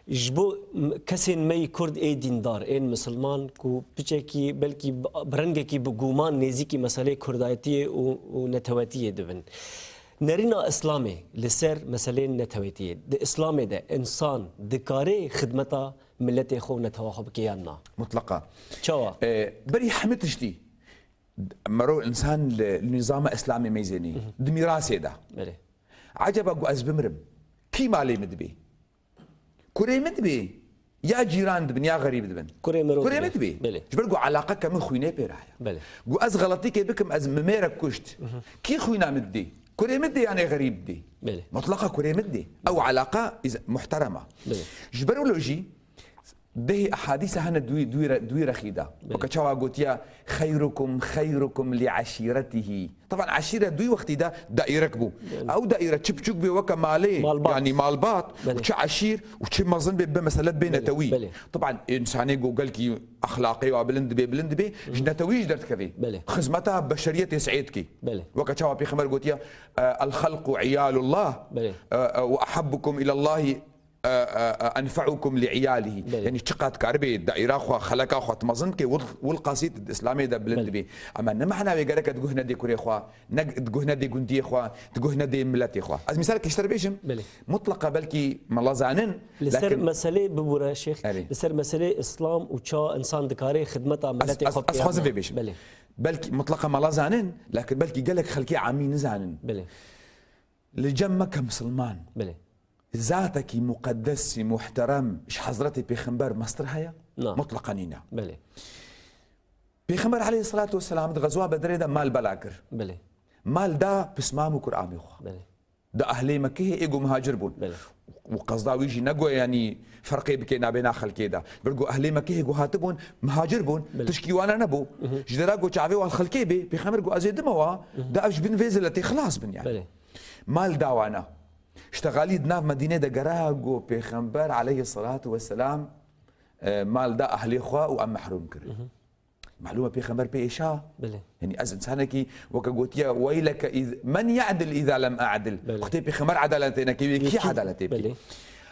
جبو كسين مي كرد اي ديندار ان مسلمان كو بيچكي بلكي برنگكي بگومان نزيكي مساله كردايتي ونتواتيه دبن نرينا اسلامي لسر مساله نتواتيه د اسلامي ده انسان دكاري خدمتا ملتي خو نتواخب كيانا مطلقه تشوا بري حمتشتي مرو انسان النظام الاسلامي ميزاني دميراسي ده بله عجب اقو ازبمرم كي مالي مدبي كوري مدبي يا جيران دبن يا غريب دبن كوري مدبي بله جبرقو علاقه كمن خوينه بيرايا بله قو از غلطي كي بكم از مميرك كشت كي خوينا مدي كوري مدي يعني غريب دي بله مطلقه كوري مدي او علاقه محترمه بله جبرو لوجي ده احاديث هنا دوي رخيده وكتشوا قوتيا خيركم لعشيرته طبعا عشيره دوي وقت ده دائركبو او دائره تشبشوك بي وكا مالي يعني مالباط وتش عشير وتش مظن بمسألة بينتوي طبعا انساني قال كي اخلاقي وبلند بي جنتوي جدرت كذي خدمتها بشريه سعيدكي وكتشوا بي خمر قوتيا الخلق عيال الله واحبكم الى الله انفعكم لعياله يعني شقات كاربي الدائره خو خلقا خو تمزن كي والقصيد الاسلامي ده بلند بي اما انما احنا بيقالك تقول دي كوري خو تقول دي جندي خو تقول دي ملتي خو از مثال كيشتر بيشم مطلقه بلكي ملازانن لسر مساله ببورا شيخ لسر مساله اسلام وشا انسان دكاري خدمته ملتي خو اسخاز في بيشم بلكي مطلقه ملازانن لكن بلكي قالك خلكي عامين زانن لجمك مسلمان ذاتك مقدس محترم ايش حضرتي بيخمبر مصر هيا نعم مطلقا نينا بلي بيخمبر عليه الصلاة والسلام غزوة بدر ده مال بلاكر بلي مال ده بسمام قرآن يخوا بلي دا اهلي مكه ايجو مهاجر بون وقصدا ويجي نقوى يعني فرقي بكينا بين خلقي دا برجو اهلي مكه ايجو هاتبون مهاجر بون تشكي وانا نبو جدراجو تشافي والخلقي بي بخمرجو ازيد موا دا اش بن فيزلتي خلاص بن يعني مال داوانا اشتغالي دناف مدينه دا جراجو بخمبر عليه الصلاه والسلام مال دا اهلي خوا وام محروم كري معلومه بيخمر بإيشا يعني از انسانك وكغوتيا ويلك من يعدل اذا لم اعدل اختي بيخمر عدالتنا كي عدالتي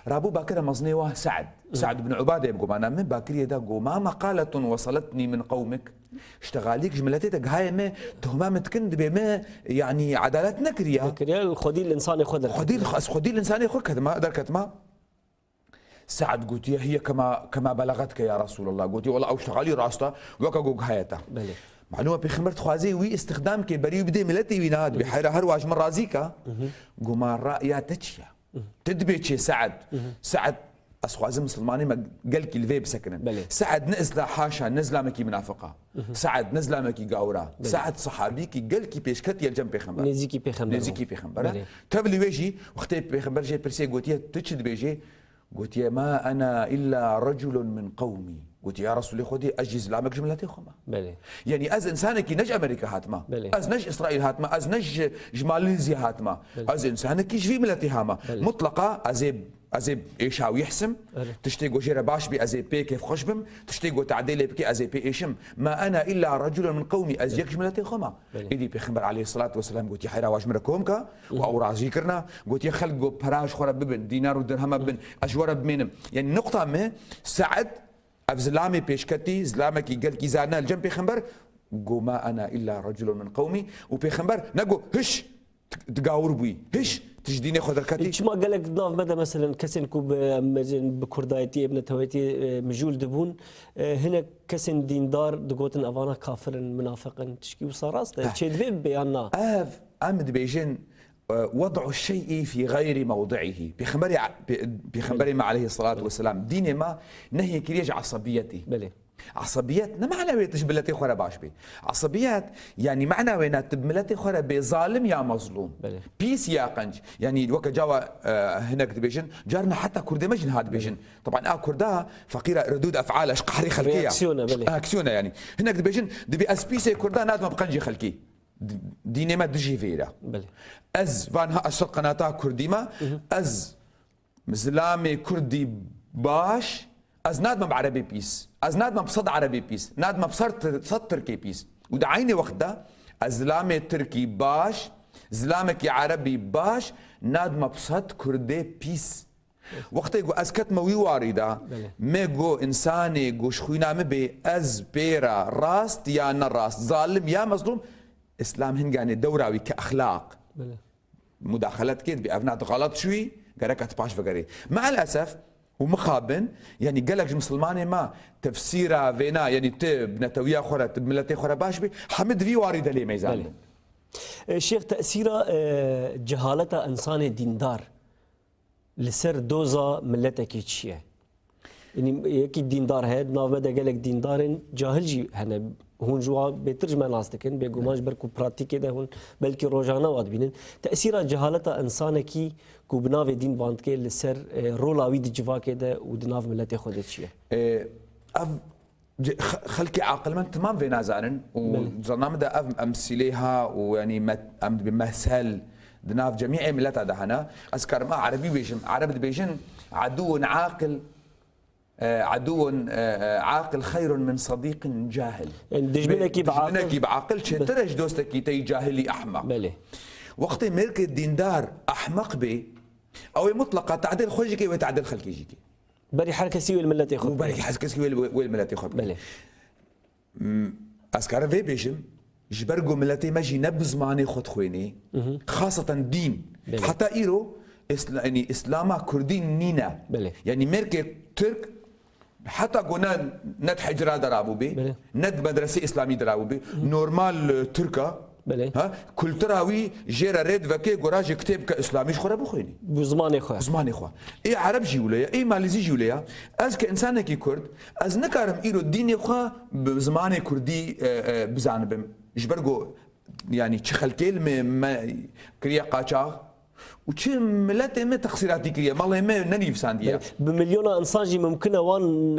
رابو باكر مزنيوه سعد بن عباده يبقوا انا من باكر يدا ما مقاله وصلتني من قومك اشتغاليك جملتك هاي ما تهمه متكند بما يعني عدالتنا كريا خدي الانسان ياخذ خدي الانسان ياخذ كذا ما اقدر كتما سعد قلت هي كما بلغتك يا رسول الله قلت والله او اشتغالي راستا وكا جوج هايتا معلومه بخمرت خوازي وي استخدام كي بريو بدي ملتي ويناد بحيره هرواج من رازيكا قمار رايا تشيا تدبيتشي سعد اسخوازي مسلماني ما قالك الفي بسكن سعد نزله حاشا نزله مكي منافقه سعد نزله مكي قاورا سعد صحابيكي قالك بيشكتي الجنب بيخمبر نزيكي بيخمبر تبلي ويجي وقتي بيخمبر جاي برسي قلت تشد بيجي قلت يا ما أنا إلا رجل من قومي قلت يا رسول الله خدي أجيز لامك جملتي خما يعني أز إنسانك نج أمريكا هاتما أز نج إسرائيل هاتما أز نج ماليزيا هاتما أز إنسانك في ملتي هاما مطلقة أزيب إيشاو يحسم تشتيقو جيرا باش بي أزيب بي كيف خشبم تشتيقو تعديلي بكي أزيب بي إيشم ما أنا إلا رجل من قومي أز يك جملتي خما إيدي بيخمر عليه الصلاة والسلام قلت يا حيرا واش مركومكا وأورا ذكرنا قلت يا خلقو براش خورا ببن دينار ودرهم ببن أجورا بمينم يعني نقطة ما سعد أفزلامي بيشكتي زلامك قال كي زانا الجنب بيخمبر قو ما أنا إلا رجل من قومي وبيخمبر نقو هش تقاور بوي هش تجديني خذ ركاتي شما قال لك ضاف مدى مثلا كسن كوب بكردايتي ابن تويتي مجول دبون هنا كسن ديندار دقوتن افانا كافر منافق تشكي وصاراست تشي بيانا امد بيجن وضع الشيء في غير موضعه بخبري ما عليه الصلاه والسلام ديني ما نهي كريج عصبيتي عصبيات معنى وين تجبلتي خورا باش بي عصبيات يعني معنى وين تبملتي خورا بظالم يا مظلوم بيس يا قنج يعني وقت جوا هناك دبيجن جارنا حتى كردي مجن هاد بيجن طبعا كردا فقيره ردود افعال اش قحري خلقيه اكسيونا يعني هناك دبيجن دبي اسبيسي كردا ناد ما بقنجي خلقي ديني ما دجي فيرا از فانها اشر قناتا كردي ما از مزلامي كردي باش از ناد ما بعربي بيس از ناد ما بصد عربي بيس ناد ما بصرت صد تركي بيس وده عيني وقتها ازلامي تركي باش زلامك يا عربي باش ناد ما بصد كردي بيس وقتها يقول اسكت موي وارده ميغو انساني جوش خوينا مبي از بيرا راست يا نراست ظالم يا مظلوم اسلام هنجاني دوراوي كاخلاق مداخلات كده بأبناء غلط شوي قرأت باش فقري مع الاسف ومخابن يعني قال لك مسلماني ما تفسيرها فينا يعني بنتويا خورا ملتي خورا باش بي حمد في وارد لي ميزان الشيخ تأثير جهالة انسان ديندار لسر دوزا ملتك تشيه يعني يكي ديندار هاد نافدا قال لك ديندار جاهل جي هنا هون جوا بترجمه ناستكن بيقوماش بركو براتيكي ده هون بلكي روجانا واد بينن تاثير جهالته انسانكي كو بناف دين باندكي لسر رولاوي دي جوا كده ودناف ملتي خدت شيء خلكي عاقل من تمام في نازانن وزرنامه ده امثليها ويعني بمثل دناف جميع ملتها دهنا اذكر ما عربي بيجن عربي بيجن عدو عاقل عاقل خير من صديق جاهل يعني دجمنكي بعاقل ترج دوستك تي جاهلي احمق بله وقت ملك الديندار احمق بي او مطلقه تعديل خرجك وتعديل خلقي جيكي بري حركه سي والملت ياخذ بري حركه سي والملت ياخذ بله اسكار في بيجم جبرجو ملتي ماجي نبز ماني خد خويني خاصه دين بله. حتى ايرو يعني اسلاما كردين نينا بله. يعني ملك ترك حتى قلنا ند حجرة درابو بي ند مدرسة إسلامي درابو بي نورمال تركا ها كل تراوي جيرا ريد وكي قراج كتاب كإسلامي شخورا بخويني بزماني خوا زماني خوا إيه عرب جيوليا إيه ماليزي جيوليا أز كإنسان كي كرد أز نكارم إيرو الدين خوا بزماني كردي بزانبم جبرجو يعني تشخل كلمة كريا قاچاغ وشي ملاتي ما تقصيراتي كريه مالي ما ننيف سانديا بمليون انسان جي ممكن وان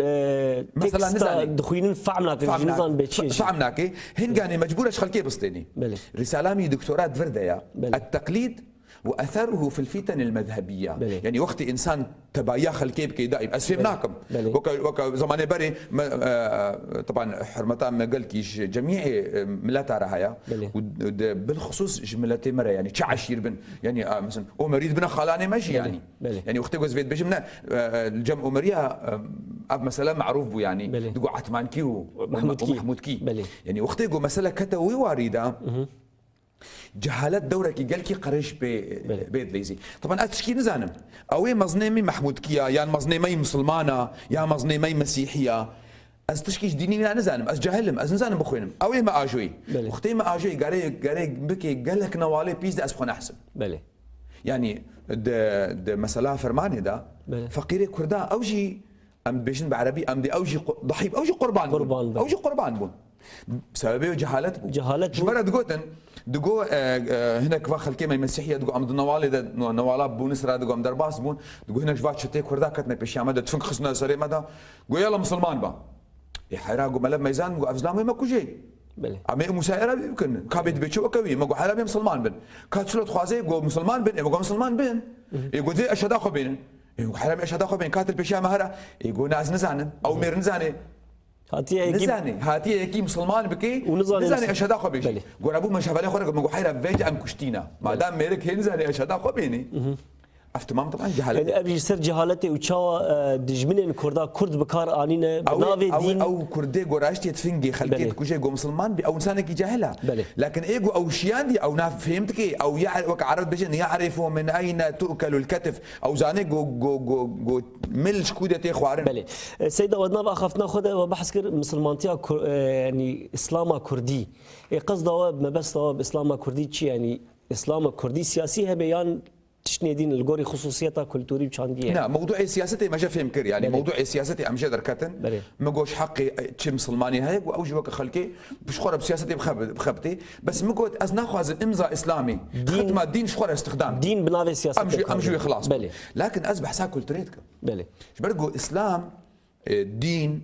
مثلا تكستا دخوينين فعمناك نظام بتشي فعمناك هن كاني مجبورش خلكي بسطيني رسالامي دكتوراه فردايا التقليد واثره في الفتن المذهبيه بلي. يعني وقت انسان تبايا خلكي بكي دائم اسفهمناكم وكا زمان بري طبعا حرمتها ما قالكيش جميع ملاتها رهايا بالخصوص جملتي مره يعني تعشير بن يعني مثلا امريد بن خالاني ماشي يعني يعني وقت جوز بيت بجمنا الجم امريا اب مثلا معروف بو يعني دقوا عثمانكي ومحمودكي يعني وقت جو مساله كتوي وارده جهالات دورك قالكي قريش بيت ليزي طبعا اتشكي نزانم اوي مظنمي محمود كيا يعني مظنمي مسلمانه يا مظنمي مسيحيه از تشكيش ديني لا نزانم از جاهلم از نزانم بخوينم اوي ما اجوي اختي ما اجوي قاري بكي قالك نوالي بيز اس بخون احسن بله يعني د مساله فرماني دا فقير كردا اوجي ام بيجن بعربي ام دي اوجي ضحيب اوجي قربان اوجي قربان بون بسبب جهالتكم جمرة دقوتن دقو هنا كفا خلكي ما المسيحيه دقو عمد نوالي نوالا بونسرا دقو عم درباس بون دقو هنا جفات شتي كردا كتنا بيشي عمد تفنك خصنا سري مدى قو يلا مسلمان با يحيرا قو ملب ميزان قو افزلامي ما كوجي عمي مسائره يمكن كابيت بيتشو وكوي ما قو حرامي مسلمان بن كاتشلوت خوازي قو مسلمان بن قو مسلمان بن يقول ذي اشهد اخو بين يقول حرامي اشهد اخو بين كاتل بيشي مهرا يقول ناس نزانن او مير نزاني هاتي يجي مسلمان بكي ونزاني اشهد اخو بيجي قول ابو ما شاف عليه خرج ما حيره فيج ام كشتينا ما دام ميرك هنزاني اشهد اخو بيني افتمام طبعا جهالتي يعني ابي سر جهالتي وتشا دجمن كردا كرد بكار انينا بنافي دين او كردي قراشتي تفنجي خلقيت كوجي جو مسلمان او انسانك جاهله لكن ايجو او شياندي او ناف فهمتك او يعرف عرب بجن يعرفوا من اين تؤكل الكتف او زاني جو مل شكودتي خوارن بله سيدة ودنا اخاف ناخذ وبحث كر مسلمانتيا يعني اسلام كردي قصده ما بس اسلام كردي شي يعني اسلام كردي سياسي بيان تشنيدين الجوري خصوصيتها كلتوري بشانديه لا موضوع سياستي ما جا فهم كر يعني موضوع سياستي ام جدر كتن ما قوش حقي تشي مسلماني هاي واوجي وك خلكي بشخوره بسياستي بخبتي بس ما قلت از ناخذ امضاء اسلامي ختمه دين شخوره استخدام دين بنافي سياسه امشي خلاص لكن از بحسها كلتوريتك برجو اسلام دين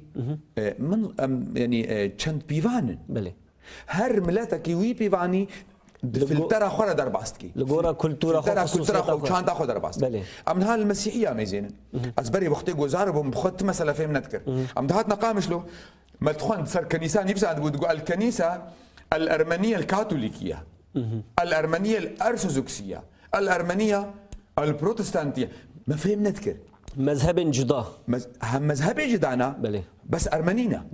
من يعني تشند بيفان هر ملاتك وي بيفاني فلترة خورا درباستكي لغورا كلتورا خو شان تاخذ درباست ام نهال المسيحيه ميزين اسبري وقت جوزارب بخت مساله فهم نذكر ام دهاتنا قامش له ما تخون صار كنيسه نفسها تقول الكنيسه الارمنيه الكاثوليكيه الارمنيه الارثوذكسيه الارمنيه البروتستانتيه ما فهم نذكر مذهب جدا مذهب جدانا بس ارمنينا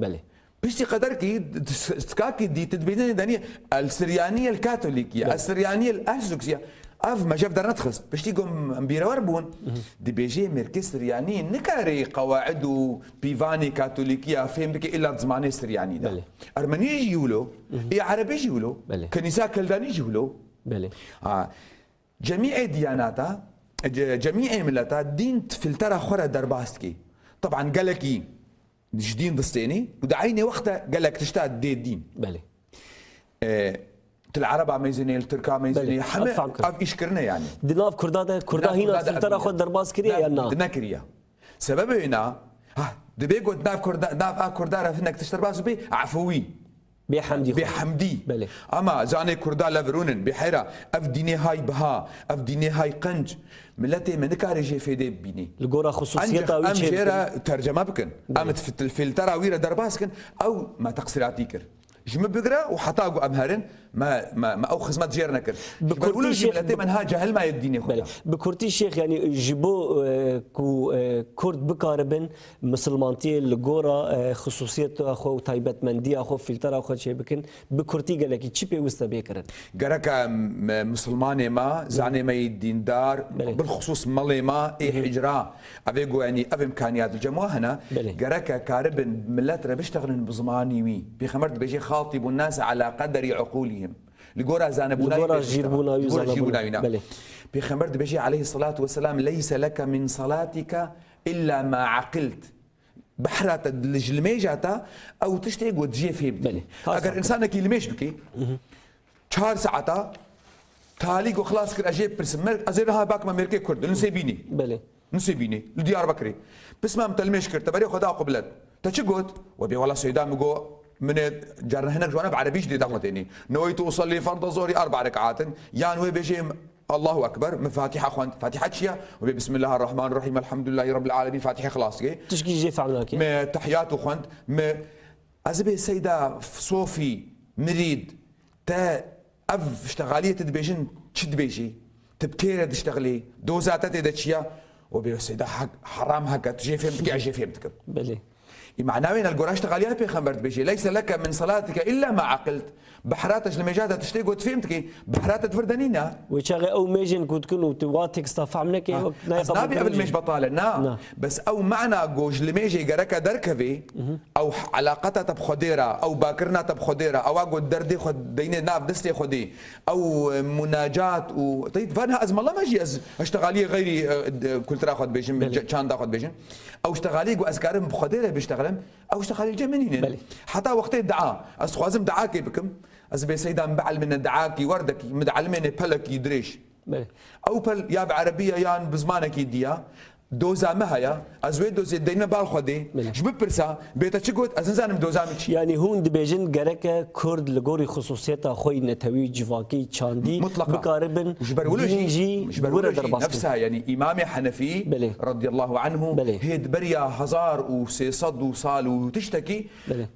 بيشتي قدركي تسكاكي دي تدبيني دانية السريانية الكاثوليكية السريانية الأرثوذكسية اف ما جاب در ندخس بيشتي قوم امبيرا بون دي بيجي مركز سرياني نكاري قواعد بيفاني كاثوليكية فهم بك الا زماني سرياني ده ارمني يجيولو اي عربي يجيولو كنيسة كلداني يجيولو جميع دياناتها جميع ملتها دين فلترة خورا درباستكي طبعا قالكي جدين دستيني ودعيني وقتها قال لك تشتاق دي الدين بلي العرب عم يزني الترك عم يزني حما يشكرنا يعني دلاف كرداده كردا هنا ترى خد درباس كريه يانا نكريا سببه هنا دبيقو داف كردا داف كردا فينك تشتر باس بي عفوي بحمدي بلي اما زاني كردا لفرونن بحيره اف ديني هاي بها اف ديني هاي قنج ملتي من كاري جي في دي بيني الجورا خصوصيتها ام جيرا ترجمه بكن ام في التراوير درباسكن او ما تقصيراتيكر جم بقرا وحطاقوا امهرن ما او خدمات جيرنا كر بقولوا جملتي منها جهل ما يديني خويا بكرتي الشيخ يعني جيبو كو كرد بكاربن مسلمانتي الجورا خصوصيت اخو تايبت مندي اخو فلتر اخو شي بكن بكرتي قال لك تشي بي وسط بيكرن قرك مسلماني ما زاني ما يدين دار بالخصوص مالي ما اي حجرا افيغو يعني اف امكانيات الجماعه هنا قرك كاربن ملات بيشتغلن بزماني وي بخمرت بيجي خاطب الناس على قدر عقولهم لقورا زانبونا لقورا جيربونا بخمر بيجي عليه الصلاة والسلام ليس لك من صلاتك إلا ما عقلت بحرات الجلميجاتا أو تشتيق وتجي في بدي أجر إنسانك يلميش بكي شهر ساعتا تالي جو خلاص كر اجيب برسم ازيرها باك ما ميركي كرد نسيبيني بله نسيبيني لديار بكري بس ما متلمش كر تبري خدا قبلت تشي قلت وبي والله سيدا مقو من جارنا هناك جوانا بعربيش دي داخلتني نويت اصلي فرض الظهر 4 ركعات يا نوي بيجي الله اكبر من فاتحه اخوان فاتحه شيا وبسم الله الرحمن الرحيم الحمد لله رب العالمين فاتحه خلاص كي تشكي جي فعلناك ما تحيات اخوان ما ازبي سيدا صوفي مريد تا اف اشتغاليه تدبيجن تشد بيجي تبكير تشتغلي دوزات تدشيا وبي سيدا حرام هكا تجي فهمتك اجي فهمتك بله معناه وين القرآن اشتغاليها بيغمبر بيجي ليس لك من صلاتك الا ما عقلت بحراتش لما جات تشتي قلت فهمتك بحرات تفردنينا وشاغي او ميجن كنت كنو تواتك استفعمنك نابي قبل مش بطاله نا بس او معنى جوج لميجي قرك دركبي او علاقتها تبخديره او باكرنا تبخديره او اقعد دردي خد ديني ناف دستي خدي او مناجات و طيب فانها ازم الله ما اجي اشتغاليه غيري كل ترى خد بيجن كان تاخذ بيجن او اشتغاليه واذكارهم بخديره بيشتغلن او اشتغالي جمنين حتى وقت الدعاء استخوازم دعاكي بكم ازبي سيدا مبعل من الدعاكي وردك مدعلمين بلك يدريش او بل يا بعربيه يا بزمانك يديا دوزا مهيا ازوي دوزا دينا بالخدي جب برسا بيتا تشغوت ازنزانم دوزا مش يعني هون دبيجن جرك كرد لغوري خصوصيتها خوي نتوي جواكي تشاندي بقاربن دينجي نفسها يعني امام حنفي رضي الله عنه هيد بريا هزار وسيصد وصال وتشتكي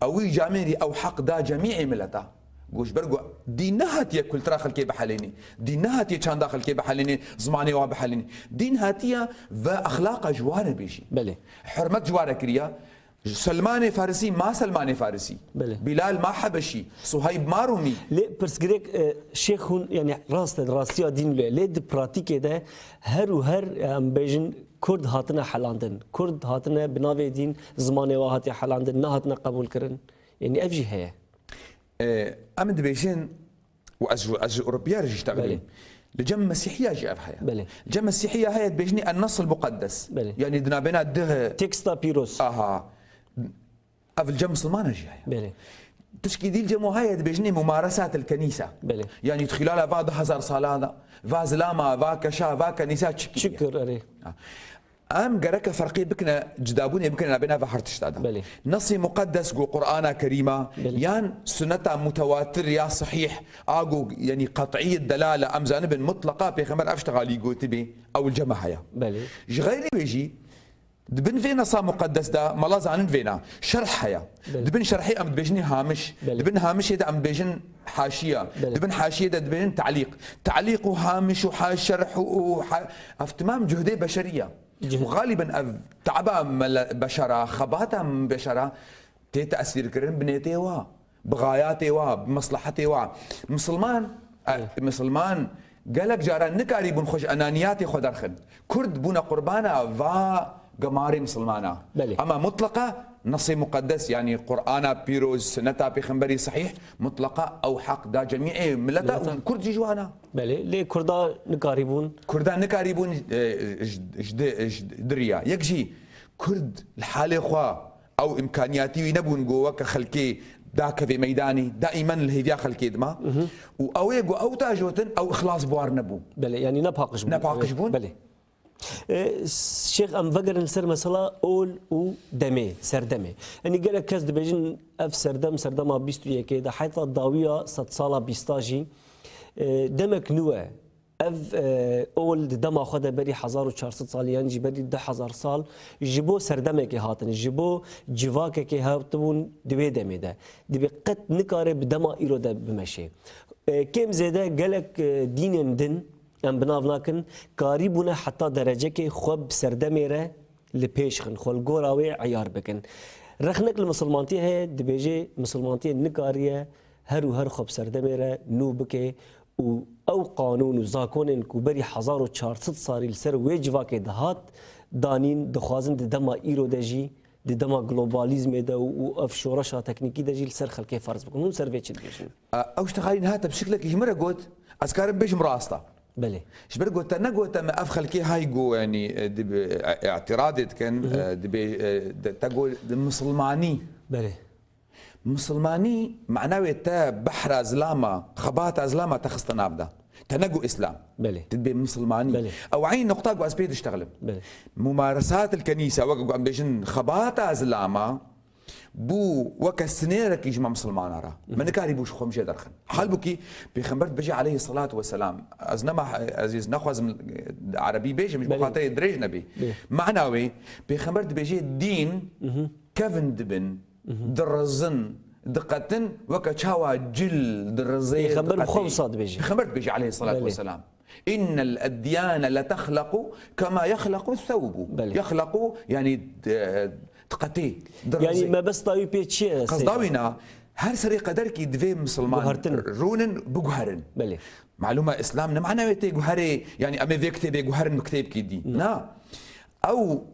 او جاميري او حق دا جميع ملته گوش برگو دین نهاتیه کلترا خلکی بحالینی دین نهاتیه چند خلکی بحالینی زمانی و بحالینی دین هاتیه و اخلاق جواره بیشی بله حرمت جواره کریا سلمان فارسي ما سلمان فارسي بله. بلال ما حبشي صهيب ما رومي ليه برسكريك شيخ يعني راستي دين ليه دي براتيكي ده هر وهر بيجن كرد هاتنا حلاندن كرد هاتنا بناوي دين زماني واحد حلاندن نه هاتنا قبول كرن يعني افجي هي امد بيجن واز اوروبيا رجي يشتغلين لجم مسيحيه جي افحيا الجم مسيحيه هي بيجني النص المقدس بلي. يعني دنا بين الدغ تكستا بيروس اف الجم مسلمان جي بلي تشكي الجمو هاي بيجني ممارسات الكنيسه بلي يعني تخلالها بعض هزار صلاه فاز لاما فا كشا فا كنيسه شكر اري ام قرك فرقي بكنا جدابوني بكنا بينا فحرتشتادا نصي مقدس جو قرانا كريمه يان سنتا متواتر يا صحيح اقو يعني قطعيه الدلاله ام زانب مطلقه بيغمر اشتغالي جو تبي او الجماعه يا غيري بيجي دبن فينا صا مقدس دا مالا زانن فينا شرح يا دبن شرحي ام بيجني هامش دبن هامش دا ام بيجن حاشيه دبن حاشيه دا دبن تعليق وهامش وشرح افتمام جهدي بشريه وغالبا تعبا بشرة خباتها من بشرة تأثير كرن بنيتي وا بغاياتي وا بمصلحتي وا مسلمان قالك جارا نكاري بن خوش انانياتي خدرخن كرد بونا قربانا فا قماري مسلمانا اما مطلقه نصي مقدس يعني قرانا بيروز سنتا بخنبري صحيح مطلقه او حق دا جميع ملتا كرد جوانا بله ليه كردا نكاريبون دريا يكجي كرد الحاله خوا او امكانياتي نبون جوا كخلكي داك في ميداني دائما الهيفيا خلكي دما او يجو او تاجوتن او اخلاص بوار نبو بله يعني نبهاقش بون بله شيخ ام فقر نسر مثلا اول و دمي سردمي يعني قال لك كاس دبيجن اف سردم بيستو يكيدا حيث الضاويه 6 صاله بيستاجي دمك نوع اف اول دما خدا بري 1400 سال يعني جبري 10000 سال جيبو سردمك هاتن جيبو جواكك هاتون دوي دمي ده دبي قد نكاره بدما ايرو ده بمشي كم زياده قال لك دين دن ام بنافناكن قريبونه حتى درجه كي خوب سردميره لبيشخن خول غوراوي عيار بكن رخنك المسلمانتي هي دبيجي مسلمانتي نكاريه هر خوب سردميره نو بكي او قانون وزاكون كوبري 1400 صاري لسر ويجواك دهات دانين دخوازن دما ايرو دجي دما جلوباليزم ده واف شورشا تكنيكي دجي لسر خلكي فرض بكون سيرفيتش دجي او اشتغالين هاتا بشكلك يمره قلت اذكار بيش مراسطه بله شبر قلت انا قلت ما افخل كي هاي جو يعني اعتراضي كان تقول مسلماني بله مسلماني معناه تا بحر ازلاما خبات ازلاما تخص نابدا تنقو اسلام بله تدبي مسلماني بله. او عين نقطه جو اسبيد اشتغل بله. ممارسات الكنيسه وقع ام بيجن خباطه زلاما بو وك سنيرك يجمع مسلمان را من كاري بوش خمجه درخن حال بوكي بيخمرت بيجي عليه الصلاه والسلام ازنما عزيز نخوز عربي بيجي مش بخاطر دريج نبي معناوي بيخمرت بيجي الدين كفن دبن درزن دقة وكتشاوا جل درزي خبر بخمصة بيجي خبرت بيجي عليه الصلاة والسلام إن الأديان لتخلق كما يخلق الثوب بلي. يخلق يعني تقتي يعني ما بس طاوي بيتشي قصداوينا هر سري قدرك دفي مسلمان رونن بجهرن بلي معلومة إسلامنا معنا ويتي جهري يعني أمي فيكتبي جهرن مكتب كيدي لا أو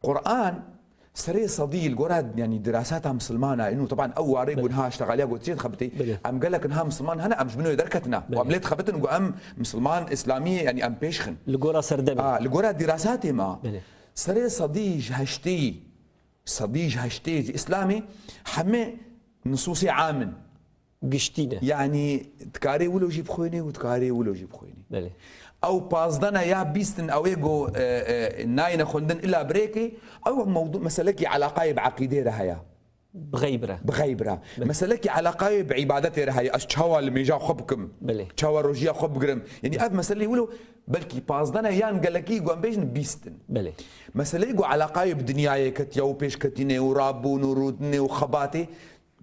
قرآن سري صديل قراد يعني دراساتها مسلمانة انه طبعا او عريب ونها اشتغاليها قلت شيء خبتي ام قال لك انها مسلمان هنا ام منو دركتنا وعملت خبتن وام مسلمان اسلاميه يعني ام بيشخن القرى سردمي القرى دراساتي ما بلي. سري صديج هشتي اسلامي حمي نصوصي عامن قشتينا يعني تكاري ولو جيب خويني وتكاري ولو جيب خويني بلي. او بازدنا يا بيستن او ايجو ناين خندن الا بريكي او موضوع مسلكي علاقه بعقيده رهيا بغيبره مسلكي علاقه بعبادتي رهيا اشتشوا الميجا خبكم بلي تشوا روجيا خب جرم يعني اف مسلي ولو بلكي بازدنا يان قالكي جو بيجن بيستن بلي مسلي جو علاقه بدنياي كتيو بيش كتيني ورابو نورودني وخباتي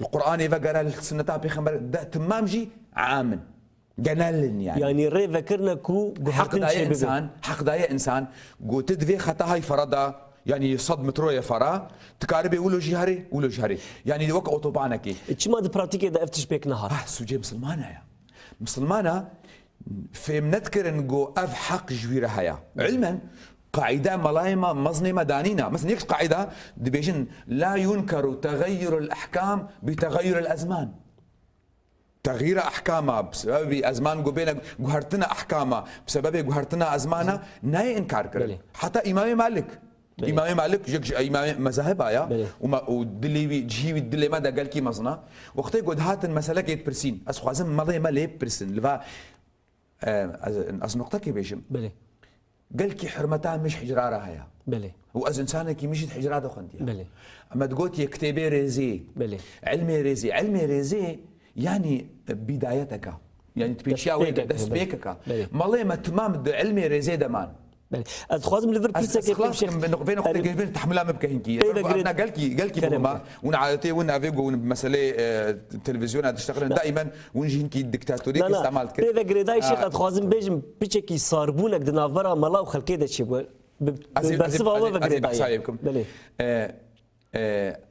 القران يفقر السنه تاع بيخمر تمام جي عامن جنالن يعني ري ذكرنا كو حق دايا انسان قو تدفي خطا هاي فردا يعني صد مترو فرا تكاربي ولو جهري يعني وك اوتوبانكي تشما د براتيكي دا افتش بيك نهار سوجي مسلمانه في منذكر نقو اف حق جويره هيا علما قاعدة ملايمة مظنمة دانينا مثلا يكس قاعدة دبيجن لا ينكر تغير الأحكام بتغير الأزمان تغيير احكامها بسبب ازمان قبينا قهرتنا احكامها بسبب قهرتنا ازمانها ناي انكار كرل حتى امام مالك امام مذاهب يا ودلي جهي دلي ما قال كي مزنا وقت قد هات المساله كيت برسين اس خوازم مالي مالي برسن لفا از نقطه كي بيجم بلي قال كي حرمتها مش حجرارها هيا بلي واز انسانك كي مشيت حجراتها خنديها بلي اما تقول يكتبي ريزي بلي علمي ريزي يعني بدايتك يعني تبيشاوي دسبيكك مالي ما تمام علمي ريزي دمان ادخوازم ليفربول سكي خلاص بين وقت بين تحملها مبكهنكي انا قال كي بوما ونعاتي ونافيغو مساله التلفزيون تشتغل دائما ونجي هنكي الدكتاتوريه استعملت كده اذا غريداي شيخ ادخوازم بيجم بيتشكي صاربونك دنافرا ملا وخلكي دشي بس هو بغريداي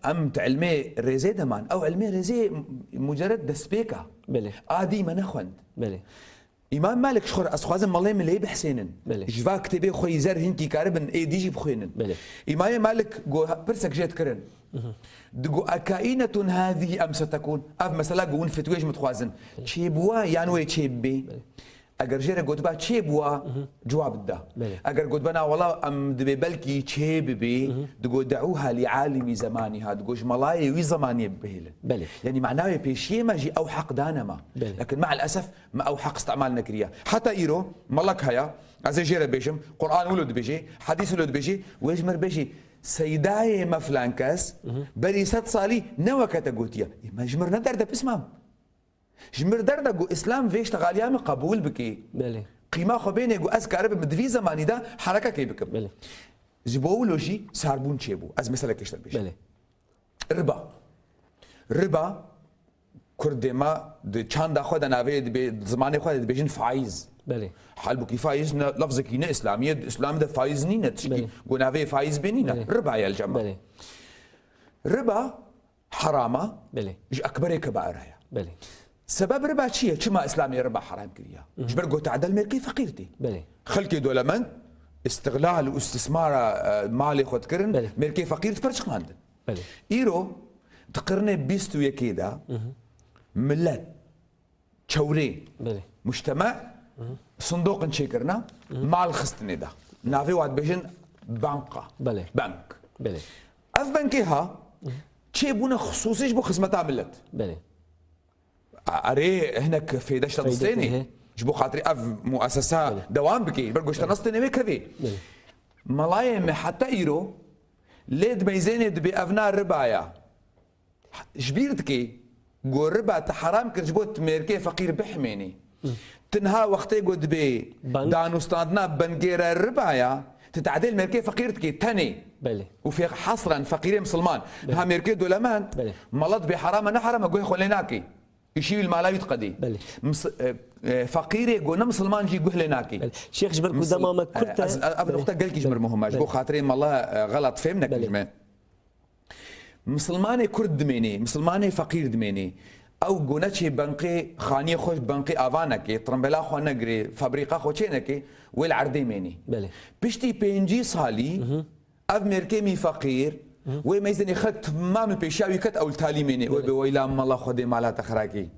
ام علمي ريزي دمان او علمي ريزي مجرد دسبيكه بلي عادي ما نخوند بلي امام مالك شخور اسخوازم مالي من لي بحسينن جفا كتبي خوي زر هنكي كاربن اي ديجي بخوينن امام مالك جو برسك جيت كرن دقو أكائنة هذه ام ستكون اف مثلا قون فتويج متخوازن تشيبوا يعني وي تشيبي اگر جيره قلت با تشيبوا جواب ده اگر قلت بنا والله ام دبي بلكي تشيبي دقو دعوها لعالم زمانها دقو جملاي وي زماني بهيل يعني معناه بيشي ما جي او حق دانما لكن مع الاسف ما او حق استعمالنا كريا حتى ايرو ملك هيا از جيره بيجم قران ولد بيجي حديث ولد بيجي ويجمر بيجي سيداي مفلانكاس بريست صالي نوكت قوتيا ما جمر ندر ده باسمام جمر دردا جو اسلام فيش تغاليام قبول بكي بله قيمه خو بيني جو اسكار بدفي زماني ده حركه كي بكم بله جبولوجي ساربون تشيبو از مثلا كشتر بيش بله ربا كردما د چاند خو د ناوي د زمانه خو د بيجن فايز بله حال بو فايز لفظ كينه اسلاميه اسلام ده فايز نينه تشكي جو ناوي فايز بينينا ربا يا الجماعه بله ربا حرامه بله اكبر كبائر هي بله سبب ربا شيء كما اسلامي ربا حرام كريا جبر قوت عدل ملكي فقيرتي بله خلكي دولمن استغلال واستثمار مالي خد كرن ملكي فقير تفرش خاندن بله ايرو تقرني بيستو يكيدا ملت تشوري بله مجتمع صندوق نشكرنا مع الخستني ده نافي واحد بيجن بنكا بله بنك بله اف بنكيها تشيبونا خصوصي بو خدمتها ملت بله اري هناك في دشت الصيني جبو خاطري اف مؤسسه دوام بكي برجوش تنصتني بكذي ملايم حتى ايرو ليد ميزاني دبي افنا ربايا جبيرتكي جو ربا تحرام كرجبوت ميركي فقير بحميني تنها وقتي قد بي دانوستاندنا بنجيرا ربايا تتعدل ميركي فقيرتكي تاني بله وفي حصرا فقيري مسلمان ها ميركي دولمان ملط بحرام انا حرام اقول خليناكي يشيل المالاوي تقدي فقيري قلنا مسلمان جي قهلناكي شيخ جبر قدامك كنت ابن اختك قال كي جبر مهمه جبو خاطرين والله غلط فهمناك جماعه مسلماني كرد دميني مسلماني فقير دميني او قونتشي بنقي خاني خوش بنقي افانكي طرمبلا خو نقري فابريقا خو تشينكي والعردي ميني بشتي بينجي صالي اف ميركيمي فقير وما يزني خدت مام البيشاوي كت او التالي ميني ويلا الله خدي مالا تخراكي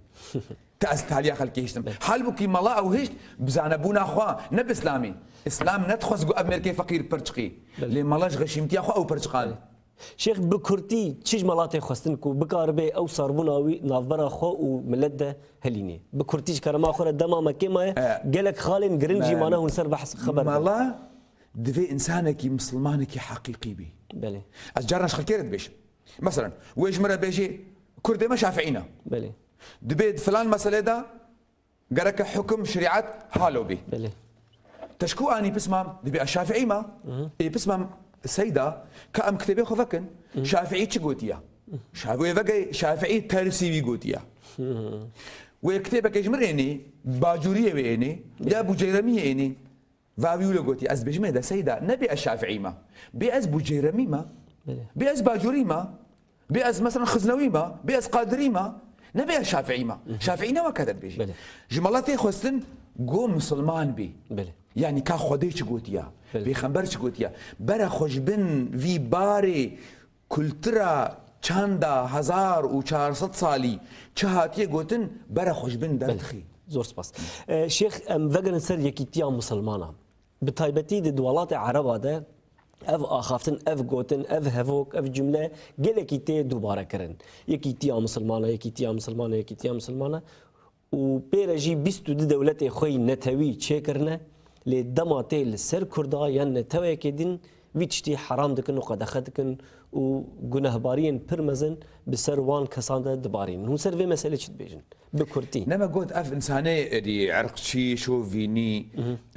تاس تالي خلكي هشتم حال بكي مالا او هشت بزانبونا خوا نب اسلامي اسلام ندخس جو اب ميركي فقير برشقي لي مالاش غشيمتي اخو او برشقان شيخ بكرتي تشيج مالاتي خواستنكو بكاربي او صاربوناوي نافبرا خو وملده هليني بكرتيج كرما خور دما مكيما قالك خالن جرنجي مانا هون سر بحث خبر مالا دفي انسانك مسلمانك حقيقي بي بلي اشجارنا شخلكيرت بيش مثلا ويش مره بيجي كردي ما شافعينا بلي دبيت فلان مساله دا قرك حكم شريعه هالو بي بلي تشكو اني بسمام دبي الشافعي ما اي بسمام السيدة كأم كتبي خفكن شافعي تشقوتيا شافعي ترسي بيقوتيا وكتبك يجمريني باجورية بيني يا بوجيرمية إني فابيولا قوتي أز بجمع ده سيدة نبي الشافعي ما بيأز بوجيرمي ما بيأز باجوري ما بيأز مثلا خزنوي ما بيأز قادري ما نبي الشافعي ما شافعينا ما كتب بيجي جمالاتي خوستن قو مسلمان بي يعني كا خوديش قوتيا بيخنبرش قوتيا برا خوش بن في باري كلترا چاندا 1400 سالي چهاتي قوتن برا خوش بن درتخي زور سپاس شيخ ام وگن سر يكيتيا مسلمانا بتايبتي دي دولات عربا ده اف اخافتن اف قوتن اف هفوك اف جمله قلكي تي دوباره كرن يكيتيا مسلمانا يكيتيا مسلمانا يكيتيا مسلمانا و بيرجي بيستو دي دولتي خوي نتوي تشيكرنا لدماتي لسر كردا ين نتوي كدين ويتشتي حرام دكن وقد دكن و جنهبارين برمزن بسر وان كسان دبارين هو سر في مسألة شد بيجن بكرتي نما قلت اف انساني دي عرق شي شو فيني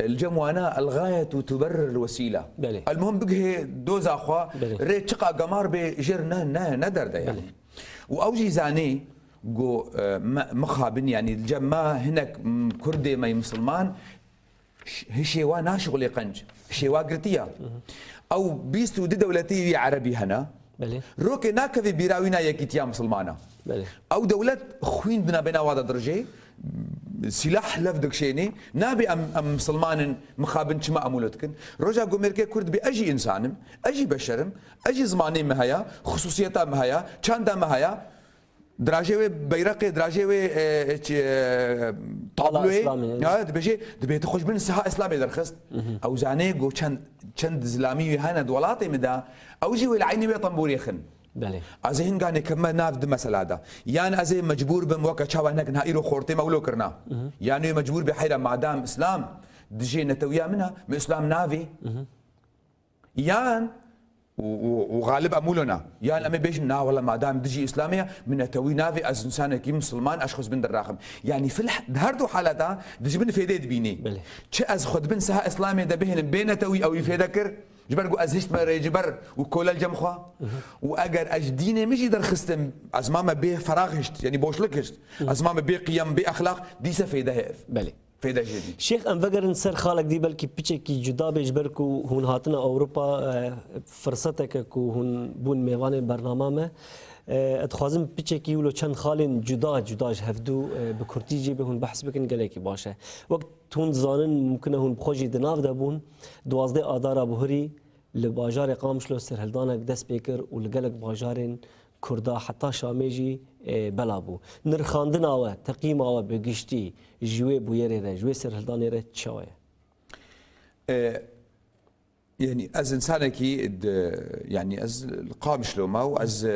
الجموانا الغاية تبرر الوسيلة المهم بقى دوز اخوا ريت شقا قمار بجرنا ندر ده يعني واوجي زاني جو مخابن يعني الجما هناك كردي ما مسلمان هشيوا ناشغل قنج هشيوا قرتيا او بيستو دي دولتي عربي هنا روكي ناكذي بيراوينا يكيتيا مسلمانا او دولت خوين بنا بنا وادا درجه سلاح لفدك شيني نابي ام مسلمان مخابن شما امولتكن رجع قوميركي كرد باجي انسانم اجي بشرم اجي زماني مهيا خصوصيتها مهيا چاندا مهيا دراجوي بيرقي دراجوي طابلوي دبيجي دبي تخش بين سها اسلامي درخست او زاني جو چند اسلامي هنا دولاتي مدا او جي العيني بي طنبوري خن بله ازين كان كما نافد مساله دا يعني ازي مجبور بموقع شاو هناك نهايرو خورتي مولو كرنا يعني مجبور بحيره مادام اسلام دجي نتويا منها من اسلام نافي يعني وغالب امولنا يعني اما بيش نا والله ما دام دجي اسلاميه من توي نافي از انسان كي مسلمان اشخص بن الراخم يعني في هردو حالتها دجي بن فيديد بيني تش از خد بن سها اسلاميه ده بهن بين توي او يفيدكر جبر از هشت مره جبر وكل الجمخوا واجر اجدينه مش يقدر خستم از ماما به فراغشت يعني بوشلكشت از ماما به قيم باخلاق دي سفيده بله فيدا جديد شيخ ام فقر سر خالك دي بلكي بيتشكي جدا بيجبركو هون هاتنا اوروبا فرصتك كو هون بون ميوان برنامه اتخازم بيتشكي ولو چند خالن جدا هفدو بكرتي جي بهون بحث بكن قالكي باشه وقت هون زانن ممكن هون بخوجي دناف دبون 12 اذار بهري لباجار قامش لو سرهلدانك دس بيكر ولقلك باجارين كردا حتى شاميجي بلابو نرخاندنا و تقييما و بگشتي جوي بويري ده جوي سرهلداني ده تشاوي يعني از انسانكي يعني از القامش لو ما از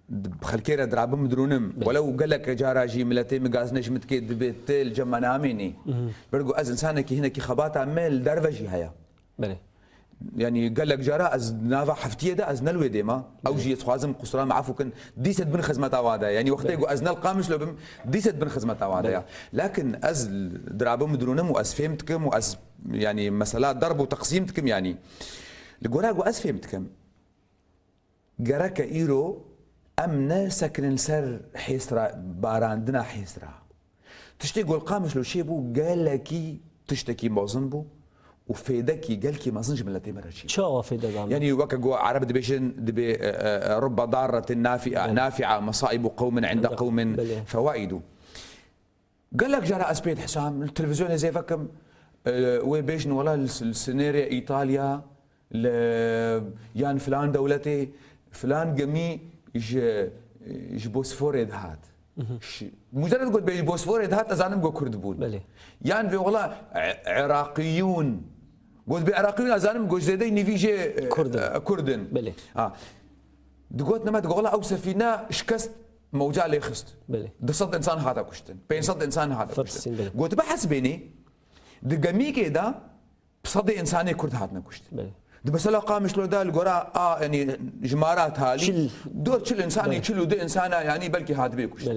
بخلكيرة درابم مدرونم ولو قال لك جاراجي ملتي مقازنش متكيد بيتل جمع ناميني برجو از انسانك هنا كي خباطه ميل درفجي هيا بله يعني قال لك جارا از نافا حفتيه ده از نلوي ديما او جي خوازم قصرا معفو كن ديست بن خدمه وادا يعني وقت يقول از نل قامش لو بم ديست بن خدمه وادا لكن از درابم مدرونم واز فهمتكم واز يعني مسالات ضرب وتقسيمتكم يعني لقوراقو از فهمتكم جراك ايرو امنا سكن سر حيسرا باراندنا حيسرا تشتي قامش لو شيبو قال لكي تشتكي موزنبو وفيدكي قال كي ما ظنش من التي مرة شيء شو فيدا دام يعني وكا جو عرب دبيشن دبي رب ضارة نافعة مصائب قوم عند قوم فوائد قال لك جرى اسبيد حسام التلفزيون زي فكم وبيشن والله السيناريو ايطاليا يان فلان دولتي فلان جمي ج بوسفوريد هات مجرد قلت بيجي بوسفوريد هات ازانم جو كرد بول يعني في والله عراقيون قلت بعراقيون ازانم جو زيدي نيفيجي كردن بله دقوت نمت والله او سفينه شكست موجة عليه خست بله دصد انسان هذا كشتن بين صد انسان هذا كشتن قلت بحس بيني دقمي كده بصدي انساني كرد هاتنا كشتن بله بس لا قامش له ده القراء يعني جمارات هالي دور كل انساني كل ودي انسانه يعني بلكي هاد بيكوش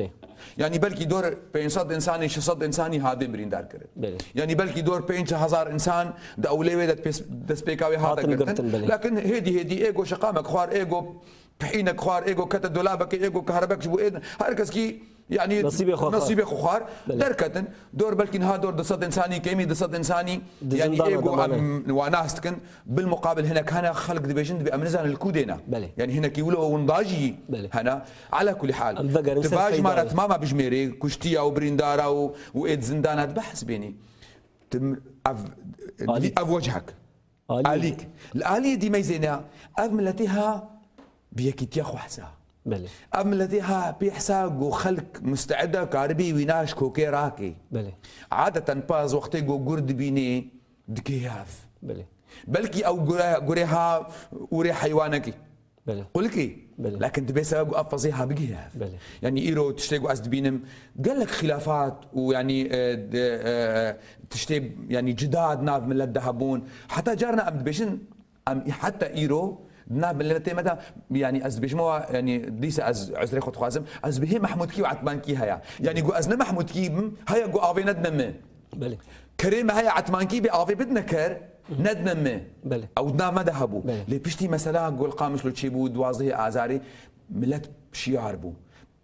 يعني بلكي دور بين صد انساني شصد انساني هاد برين دار كرد يعني بلكي دور بين 1000 انسان ده اولوي ده سبيكاوي هذا لكن هدي ايجو شقامك خوار ايجو بحينك خوار ايجو كتا دولابك ايجو كهربك شبو ايد هركز كي يعني نصيبي خوار دركتن دور بلكن ها دور دصد انساني كيمي دصد انساني يعني ايجو وناستكن بالمقابل هنا كان خلق دبيجن بامنزان الكودينا يعني هنا كيقولوا ونضاجي هنا على كل حال تفاج مارت ماما بجميري كشتيا وبريندارا وايد زندانات بحث بيني اف وجهك عليك الاليه دي ميزينا اف ملتها بيكيتيا خوحسا بله أم الذيها بيحساق وخلق مستعدة كاربي ويناش كوكي راكي بله عادة باز وقتي جو قرد بيني دكياف بله بلكي أو قريها وري حيوانكي بله قولكي بله لكن تبي ساق أفصيها بقياف بله يعني إيرو تشتيقوا أسد بينم قال لك خلافات ويعني تشتي يعني جداد ناف من الذهبون حتى جارنا أم بيشن أم حتى إيرو ناب اللي متى يعني از بيجموا يعني ديس از عزري خد خوازم از به محمود كي وعتمان كي هيا يعني جو ازنا محمود كي هيا جو افي ندمم بله كريم هيا عتمان كي بي افي بدنا كر ندمم بله او دنا ما ذهبوا لي بيشتي مثلا قول قامش لو تشيبو دوازه ازاري ملت شيار بو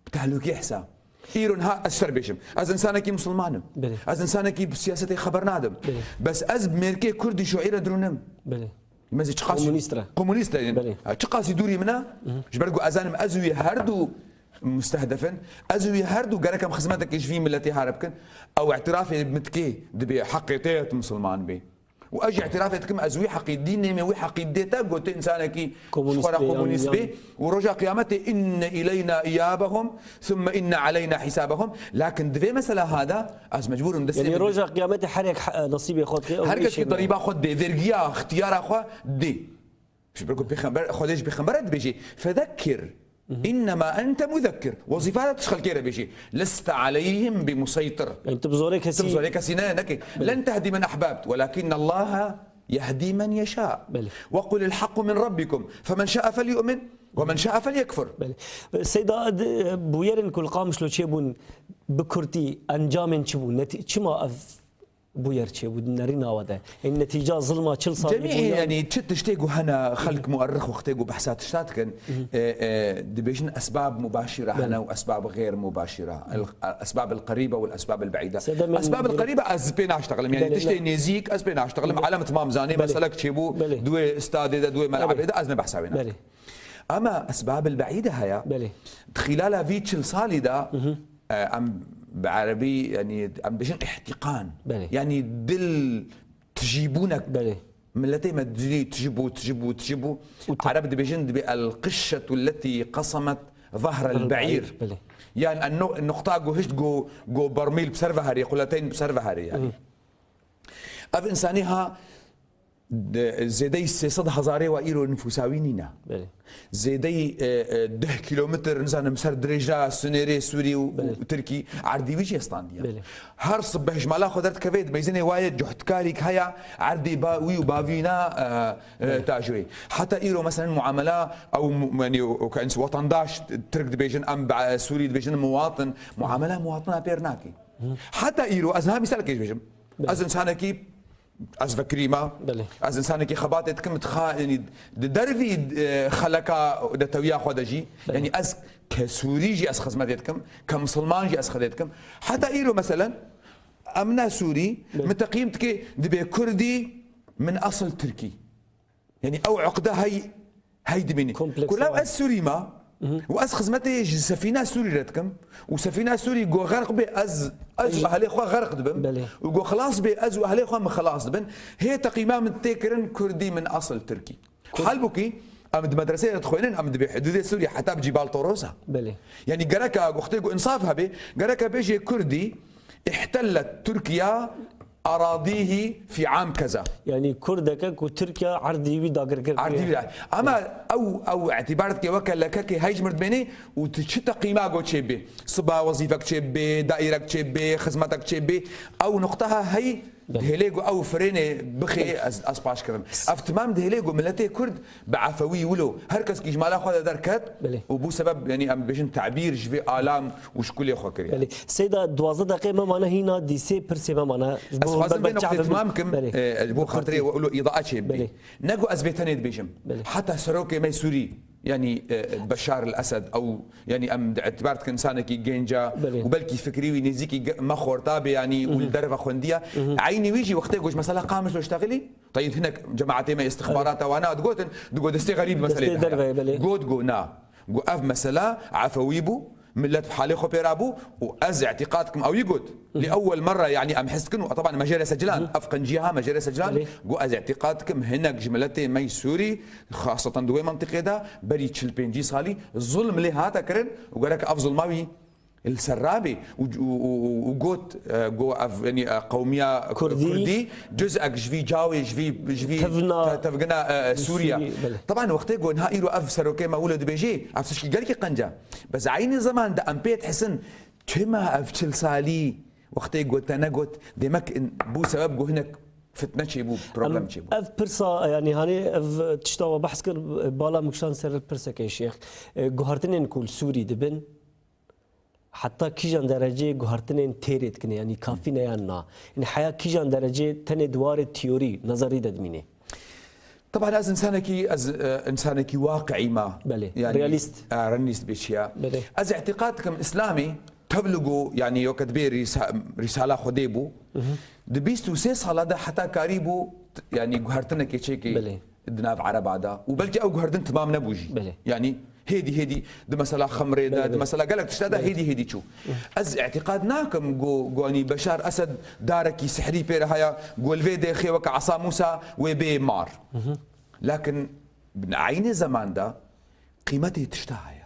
بتهلوكي حسا ايرون ها السر بيشم از انسانك مسلمان از انسانك بسياستي خبر نادم بس از ميركي كردي شعيره درونم بله مازي تقاسي كومونيستا يعني تقاسي دوري منا جبرقو ازانم ازوي هردو مستهدفا ازوي هردو قالك خدمتك ايش في ملتي هاربكن او اعترافي بمتكي دبي حقيقيه مسلمان بي واجي اعترافاتكم ازوي حقي ديني مي وي حقي ديتا قلت انسانك كومونيست بي ورجع قيامتي ان الينا ايابهم ثم ان علينا حسابهم لكن دفي مساله هذا از مجبور ندس يعني رجع قيامتي حرك نصيبي خد حركه ضريبه خد دي فيرجيا اختيار اخو دي مش بقول بخبر خدش بخبر بيجي فذكر انما انت مذكر وظيفتك تشغل كيره بيجي لست عليهم بمسيطر انت بزورك هسي بزورك سنانك لن تهدي من احببت ولكن الله يهدي من يشاء وقل الحق من ربكم فمن شاء فليؤمن ومن شاء فليكفر سيدا بويرن كل قامش لو تشيبون بكرتي انجام تشبون تشما بوير تشيبون نرينا ودا النتيجه ظلمه كل صار جميع يعني تشتيقوا هنا خلق مؤرخ وختيقوا بحثات شتاتكن دبيشن اسباب مباشره هنا واسباب غير مباشره الاسباب القريبه والاسباب البعيده الاسباب القريبه اسبين اشتغل يعني تشتي نيزيك اسبين اشتغل علامه مام زاني مساله تشيبو دوي استاد دوي ملعب ده ازنا بحسابنا اما اسباب البعيده هيا خلالها فيتشل صالده ام بعربي يعني ام بيشن احتقان يعني دل تجيبونك ملتي ما تجيبوا عرب دبيشن القشه التي قصمت ظهر البعير يعني النقطه جو هشت جو برميل بسرفهري قلتين بسرفهري يعني اف انسانيها زيدي 600,000 وإيرو نفوساوينينا بله زيدي 10 كيلومتر نزان مسار دريجا سنيري سوري وتركي عردي ويجي استانديا هر صبح جمالا خدرت كفيد بيزني وايد جهدكاري هيا عردي باوي وبافينا تاجوي حتى إيرو مثلا معاملة أو يعني وكأن وطن داش ترك دبيجن أم سوري دبيجن مواطن معاملة مواطنة بيرناكي حتى إيرو أزها مثال كيش بيجم أز إنسانكي از فكريما از انسانك خباتت كم يعني درفي خلقا دتويا خدجي يعني از كسوريجي از خدمتكم كمسلمانجي از خدمتكم حتى ايرو مثلا امنا سوري متقيمتك دبي كردي من اصل تركي يعني او عقده هي دبيني كلها از سوري ما واز خدمتي سفينه سوري رتكم وسفينه سوري جو غرق بي از اهلي خو غرق دبن وجو خلاص بي از اهلي خو خلاص دبن هي تقييمه من تيكرن كردي من اصل تركي حلبكي امد مدرسه تخوينن امد بحدود سوريا حتى بجبال طوروسا يعني قركا اختي انصافها بي قركا بيجي كردي احتلت تركيا أراضيه في عام كذا يعني كردك وتركيا عردي وداغرغر عردي اما او اعتبارك وكلك هيج مرد وتشتا قيمه جو تشبي صبا وظيفك تشبي دائرك تشبي خدمتك تشبي او نقطها هي دهليجو او فريني بخي از باش كرم افتمام دهليجو ملتي كرد بعفوي ولو هركس كي جمالا خذ دركات وبو سبب يعني ام بيجن تعبير جفي الام وشكل يا خوكري بلي سيدا 12 دقيقه ما معناها هنا دي سي بيرسي ما معناها تمام كم بو خاطري وقولوا اضاءه شيء نقو ازبيتني بيجم حتى سروكي مي سوري يعني بشار الاسد او يعني ام اعتبارتك انسانك جينجا وبلكي فكري ونزيكي ما خورطابي يعني والدرفه خونديه عيني ويجي وقت يقول مثلا قامش لو اشتغلي طيب هناك جماعتي ما استخبارات وانا تقول دستي غريب مثلا قول نا قول اف مثلا عفويبو ملت بحالي خو بيرابو واز اعتقادكم او يقول لاول مره يعني ام حسكن طبعا مجال سجلان افقن جهه مجال سجلان قو از اعتقادكم هناك جملتي مي سوري خاصه دوي منطقه دا بري تشلبنجي صالي ظلم لي هاتا كرن وقالك افضل ماوي السرابي وقوت يعني قوميه كردي جزء جفي جاوي جفي تفقنا سوريا طبعا وقت يقول نهائي رو اف سروكي ما ولد بيجي عرفتش قال لك قنجه بس عيني زمان ده ام بيت حسن كما افتشل سالي وقت يقول تنقت دمك بو سبب هناك فتنه شيبو بروبلم شيبو اف برسا يعني هاني اف تشتاو بحث كر بالا مكشان سر برسا كي شيخ جوهرتنين نقول سوري دبن حتى كيجان درجة جوهرتنين تيرت كني يعني كافي نيانا إن حياة كيجان درجة تاني دوار تيوري نظري ددمينه طبعا از انسانك واقعي ما بله يعني رياليست بشياء از اعتقادكم اسلامي تبلغوا يعني يوكد بي رساله خديبو دبيستو سي صلاده حتى كاريبو يعني جوهرتنا كيتشيكي دناف عرب هذا وبلكي او جوهرتن تمام نبوجي يعني هيدي ده مسألة خمرة ده مسألة قالك تشتاده هيدي شو از اعتقادناكم جو يعني بشار اسد داركي سحري بير هيا جو الفيدي خيوك عصا موسى وبي مار لكن عين زمان ده قيمته تشتاهي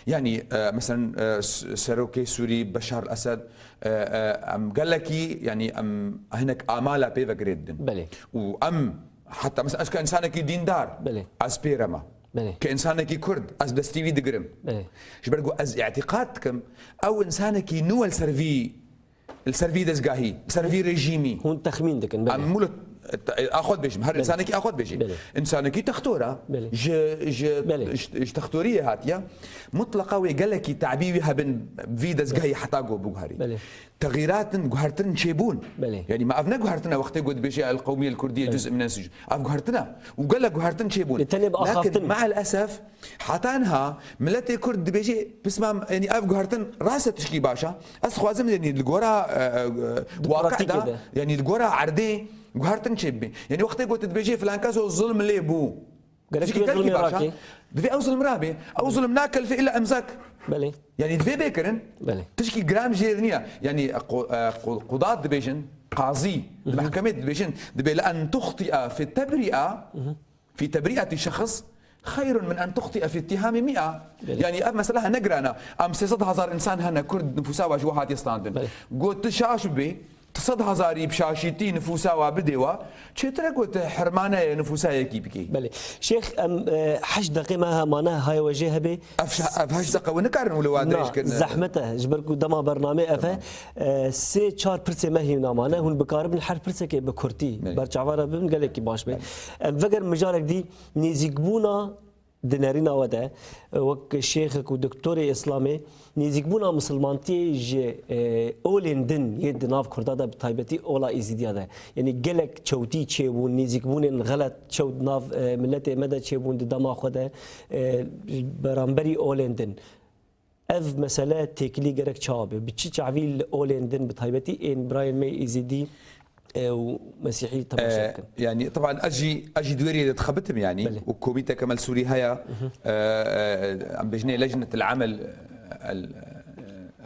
يعني مثلا سروكي سوري بشار الاسد ام قال لك يعني ام هناك اماله بيفا جريدن وام حتى مثلا كانسانك ديندار اسبيرما كإنسانك كرد أز دستيفي دقرم شو برجو أز اعتقادكم أو إنسانك نوع السرفي دزقاهي سرفي ريجيمي هون تخمين دك أمولت اخذ بيجي هر انسانك اخذ بيجي انسانك تختورها تختوريه هاتيا مطلقه وقال لك تعبيبها بن فيداس جاي حتى جو بوغاري تغييرات جوهرتن شيبون يعني ما افنا جوهرتنا وقت يقول بيجي القوميه الكرديه جزء من السجن اف جوهرتنا وقال لك جوهرتن شيبون لكن مع الاسف حتانها ملتي كرد بيجي بسمع يعني اف جوهرتن راسه تشكي باشا اسخوازم يعني الجورا واقع يعني الجورا عردي جوهرتن شيبي يعني وقت يقول تبيجي فلان كاسو الظلم اللي بو دفي او ظلم رابي او ظلم ناكل في الا امزاك يعني دفي بيكرن تشكي جرام جيرنيا يعني قضاة دبيجن قاضي محكمة دبيجن دبي لأن تخطئ في تبرئة شخص خير من أن تخطئ في اتهام 100 يعني مثلا نقرأنا أم 600,000 إنسان هنا كرد نفوسا واجوهات يستاندن قلت شاش بي تصد هزاری بشاشیتی نفوسا و بدیوا چطور گوت حرمانه نفوسا یکی بکی بله شيخ ام 8 دقيقه ما معناها هاي وجهها به افهاش دقه ونكرن ولا وادريش كن زحمته جبركو دما برنامج افه سي 4 برسه ما هي نامانه هون بقارب الحرف برسه كي بكرتي برچاوره بن قال لك باش به فقر مجالك دي نيزيقبونا دنارينا ودا وك شيخك ودكتوري اسلامي نيزيقبونا مسلمانتي جي اولين دن يد ناف كردادا بتايبتي اولا ازيديا ده يعني قالك تشوتي تشيبون نيزيقبون غلط تشود ناف ملتي مدى تشيبون دما خدا برامبري اولين دن اف مساله تكلي جرك تشابه بتشي تعويل اولين دن بتايبتي ان براين مي ازيدي ومسيحي طبعا يعني طبعا اجي دويري تخبتهم يعني بلي. وكوميتا كمال سوري هيا عم بجني لجنه العمل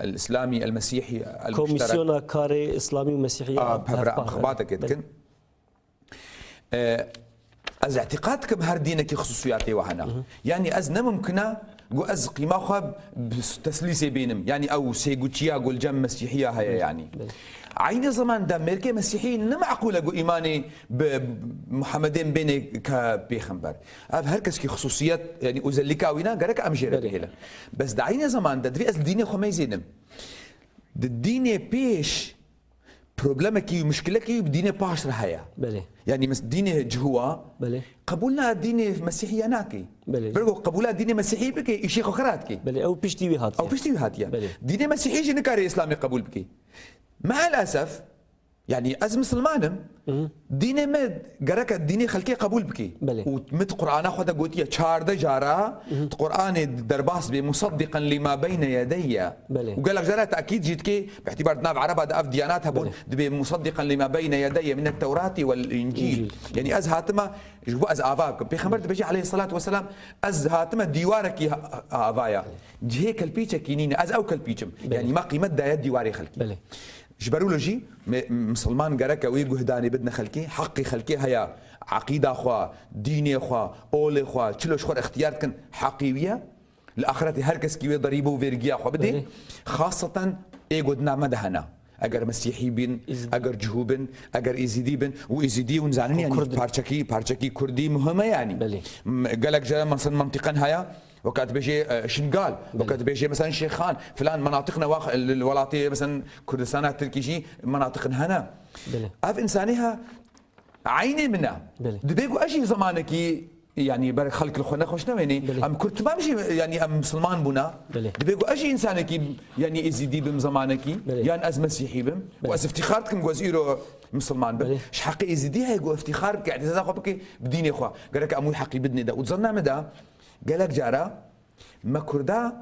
الاسلامي المسيحي المشترك كوميسيونا كاري اسلامي ومسيحي خباتك كن از اعتقادكم هر دينك خصوصياتي وهنا يعني از ممكنه جو از قيمه خب تسليسي بينهم يعني او سيغوتشيا قول جم مسيحيه هيا يعني عين زمان دا ميركي مسيحي نمعقوله جو ايماني بمحمدين بيني كبيخنبر اف هركس كي خصوصيات يعني وزلكاوينا قالك امجير هلا بس دا عين زمان دا دري از ديني خميزينم الديني بيش بروبلمك مشكلك بديني باش رهايا بله يعني ديني جهوا بله قبولنا ديني مسيحي اناكي بله برغو قبولنا ديني مسيحي بكي شيخ خراتكي بله او بيشتي هات او بيشتي هاتيا بله. ديني مسيحي جنكاري اسلامي قبول بكي مع الاسف يعني از مسلمانم ديني ما قرك ديني خلكي قبول بكي بله. ومت قرآن خدا قوتيا شارده جارا قرآن درباس بمصدقا لما بين يدي بله. وقال لك جارا تاكيد جيتكي باعتبار ناب عرب هذا اف ديانات هبون مصدقا لما بين يدي من التوراة والانجيل يعني از هاتما جو از افاك بيخمر بيجي عليه الصلاة والسلام از هاتما ديوارك افايا جهيك البيتشا كينين از او كالبيتشم يعني ما قيمة دايات ديواري خلكي بله جبرولوجي مسلمان قرك ويجو هداني بدنا خلكي حقي خلكي هيا عقيدة خوا ديني خوا أولي خوا تشلوش خوا اختيار كان حقيوية الآخرة هركس كيوي ضريبه وفيرجيا خوا بدي خاصة إيجو دنا مدهنا اگر مسیحی بین اگر جهو بین اگر ایزیدی بین و ایزیدی ونزانني يعني بارچکی كردي مهمه يعني قالك جا مثلا منطقا هيا وقت بيجي شنقال وقت بيجي مثلا شيخان فلان مناطقنا الولاطيه مثلا كردستان تركيشي مناطقنا هنا اف انسانيها عيني منها دبيقوا اشي زمانك يعني برك خلق الخنا خوش نويني ام كنت ما مشي يعني ام مسلمان بنا دبيقوا اشي انسانك يعني ازيدي بم زمانك يعني از مسيحي بم واز افتخارتكم جوزيرو مسلمان بم اش حقي ازيدي هي جو افتخارك قاعد تاخذ بك بديني اخوه قال لك امو حقي بدني ده وتظننا مدى قال لك جارا ما كردا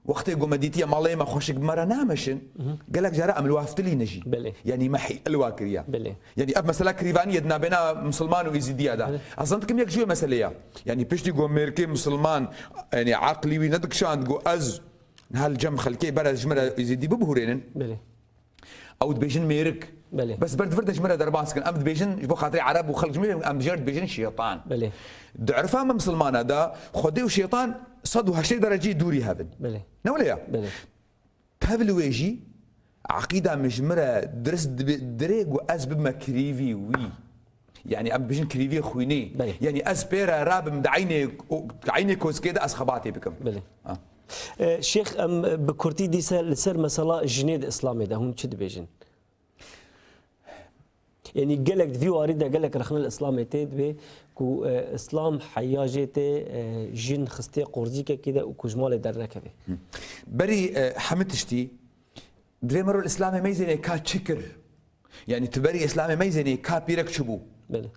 وقت يقوم مديتيا مالي ما خوشك مرة نامشن قال لك جرا أمل وافتلي نجي يعني ما حي الواكريا يعني أب مسألة كريفانية يدنا بينا مسلمان ويزيديا ده أظن كم يكجوا مسألة يعني بيشتي جو ميركي مسلمان يعني عقلي ويندك شان جو أز هالجم خلكي برا جمرة يزيدي ببهورين أو تبيجن ميرك بس برد فرد جمرة درباس كان أمد بيجن جبو خاطري عرب وخلق جمرة أم جرد بيجن شيطان دعرفها ما مسلمان هذا خدي وشيطان صدوا هالشيء درجة دوري هذا نوليا بهذا ويجي عقيدة مجمرة درس دريق وأسبب ما كريفي وي يعني أم بيجن كريفي خويني يعني أسبيرا راب مدعيني عيني كوز كده أسخباتي بكم شيخ أم بكرتي دي سر مسألة جنيد إسلامي ده هم شد بيجن يعني قالك فيو أريد قالك رخنا الإسلام تيد به كو إسلام حياجته جن خستي قرزيكه كده وكجمال دركه به بري حمتشتي دري مرو الإسلام ما يزني كا تشكر يعني تبري إسلام ما يزني كا بيرك شبو بله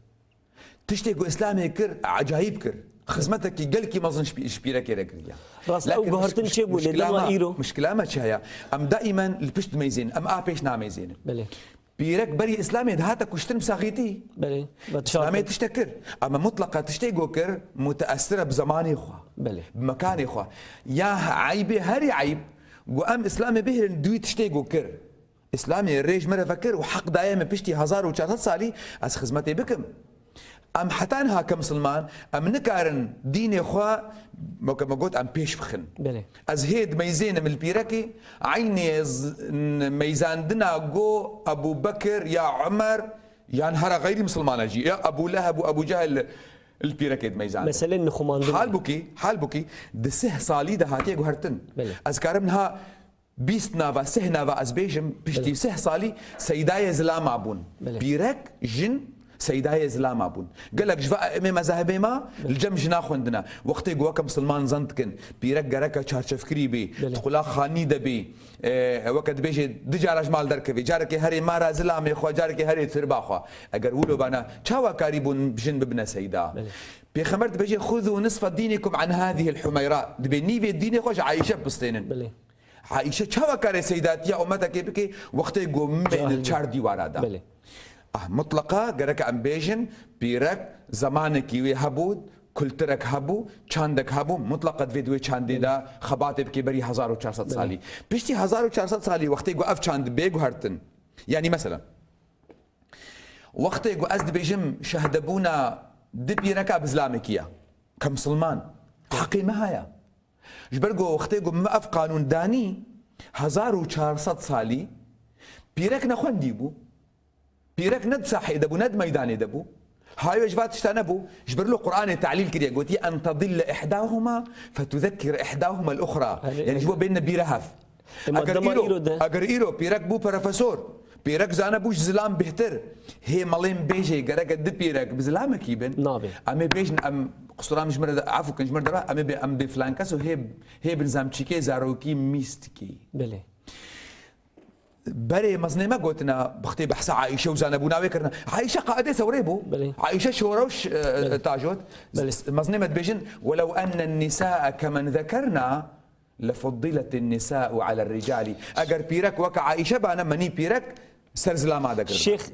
تشتي كو إسلام كر عجايب كر خدمتك قالك ما ظن شبيرك يركريا راس او قهرتن شبو لدما ايرو مشكلة ما تشايا أم دائما البشت ما يزين أم آبيش نام يزين بله بيرك بري اسلامي هاتك وشتن مساغيتي بلي اسلامي تشتكر اما مطلقه تشتي جوكر متاثره بزماني اخوه بلي بمكاني اخوه يا عيبي هري عيب وام اسلامي به دوي تشتي جوكر اسلامي الريج مره فكر وحق دائما بشتي 1400 صالي از خدمتي بكم ام حتى انها كمسلمان ام نكارن ديني خوا كما قلت ام بيش بخن بله از هيد ميزين من البيركي عيني ميزان دنا جو ابو بكر يا عمر يا نهار غير مسلمان اجي يا ابو لهب وابو جهل البيركي ميزان مثلا نخمان حال بوكي دسه صالي ده هاتي هرتن از كارمنها بيست نافا سه نافا از بيجم بيشتي سه صالي سيداي زلام ابون بيرك جن سيداي زلام ابون قال لك جفاء امام مذاهب ما الجم جنا خوندنا وقت يقوا كمسلمان زنتكن بيرك جرك تشارش فكري بي تقول خاني دبي وقت بيجي دجارج مال دركبي جارك هري مارا زلام خو جارك هري تربا خو اگر ولو بنا تشاوا كاريبون بجن ببنا سيدا بيخمرت بيجي خذوا نصف دينكم عن هذه الحميراء دبني في الدين خوش عايشه بستينن عائشه چاوا کار سیدات یا امتك بكي وقت يقوم من الشار ديوار هذا مطلقه جرك ام بيجن بيرك زمانك هبود كلترك هبو چاندك هبو مطلقه فيديو چاندي دا خباتب كي بري 1400 سالي بيشتي 1400 سالي وقت يقو اف چاند بيغو هرتن يعني مثلا وقت يقو ازد بيجم شهدبونا دبيرك بزلامكيه كمسلمان حقي ما هيا جبرگو وقتی گو مف قانون دانی 1400 سالی پیرک نخوندی بو پیرک ند ساحه دبو ند میدانی دبو هاي وجبات اشتانا بو جبر له قرآن تعليل كده قلت أن تضل إحداهما فتذكر إحداهما الأخرى يعني جوا بيننا بيرهف أجر إيرو بيرك بو بروفيسور بيرك زانا بوش زلام بهتر هي مالين بيجي جرك قد بيرك بزلام كيبن نابي أمي بيجن أم قصرام مش مرة عفوا كنش مرة أمي أم بفلانكاس وهي بنزام تشيكي زاروكي ميستكي بله بري مزني ما قلتنا بختي بحث عائشه وزانا بوناوي كرنا عائشه قاعده سوريبو عائشه شوروش تاجوت مزني ما تبيجن ولو ان النساء كمن ذكرنا لفضلت النساء على الرجال اجر بيرك وكا عائشه بانا مني بيرك سرزلام هذا شيخ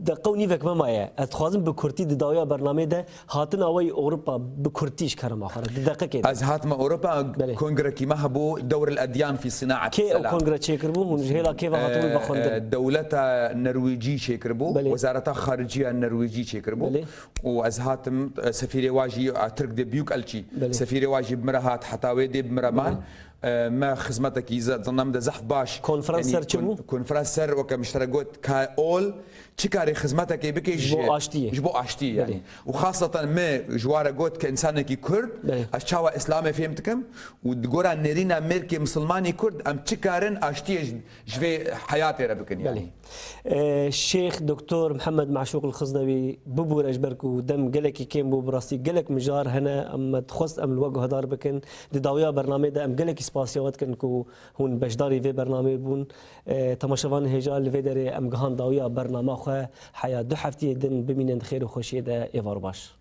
دقوني فيك ما معايا اتخازم بكرتي داويا برنامج ده هاتنا وي اوروبا بكرتيش كرم اخر دقيقه كده از هاتما اوروبا كونغرا كيما هبو دور الاديان في صناعه كي او كونغرا تشيكربو هلا كيف هاتوا بخندن دولتها النرويجي تشيكربو وزارتها الخارجيه النرويجي تشيكربو واز هاتم سفير واجي ترك دي بيوك الشي سفير واجي بمرهات حتى ودي بمرمان ما خدمتك إذا ظننا مده زحف باش كونفرنسر تشبو كونفرنسر وكمشتركوت كاول تشكاري خدمتك يبكي جبو اشتي يعني وخاصه ما جوار قوت كانسان كي كرد اشاوا اسلامي فهمتكم ودغورا نيرينا ميركي مسلماني كرد ام تشكارن اشتي جفي حياتي ربكن يعني الشيخ دكتور محمد معشوق الخزنوي ببور اجبركو دم قالك كيم بو براسي قالك مجار هنا ام تخص ام الوجه هدار بكن داويا برنامج ده ام قالك سپاسیات کن کو هون بجداری و برنامه بون تماشاوان هجال و داره ام گهان داویا برنامه خو حیا دو هفته دن ببینند خیر و خوشی ده ایوار باش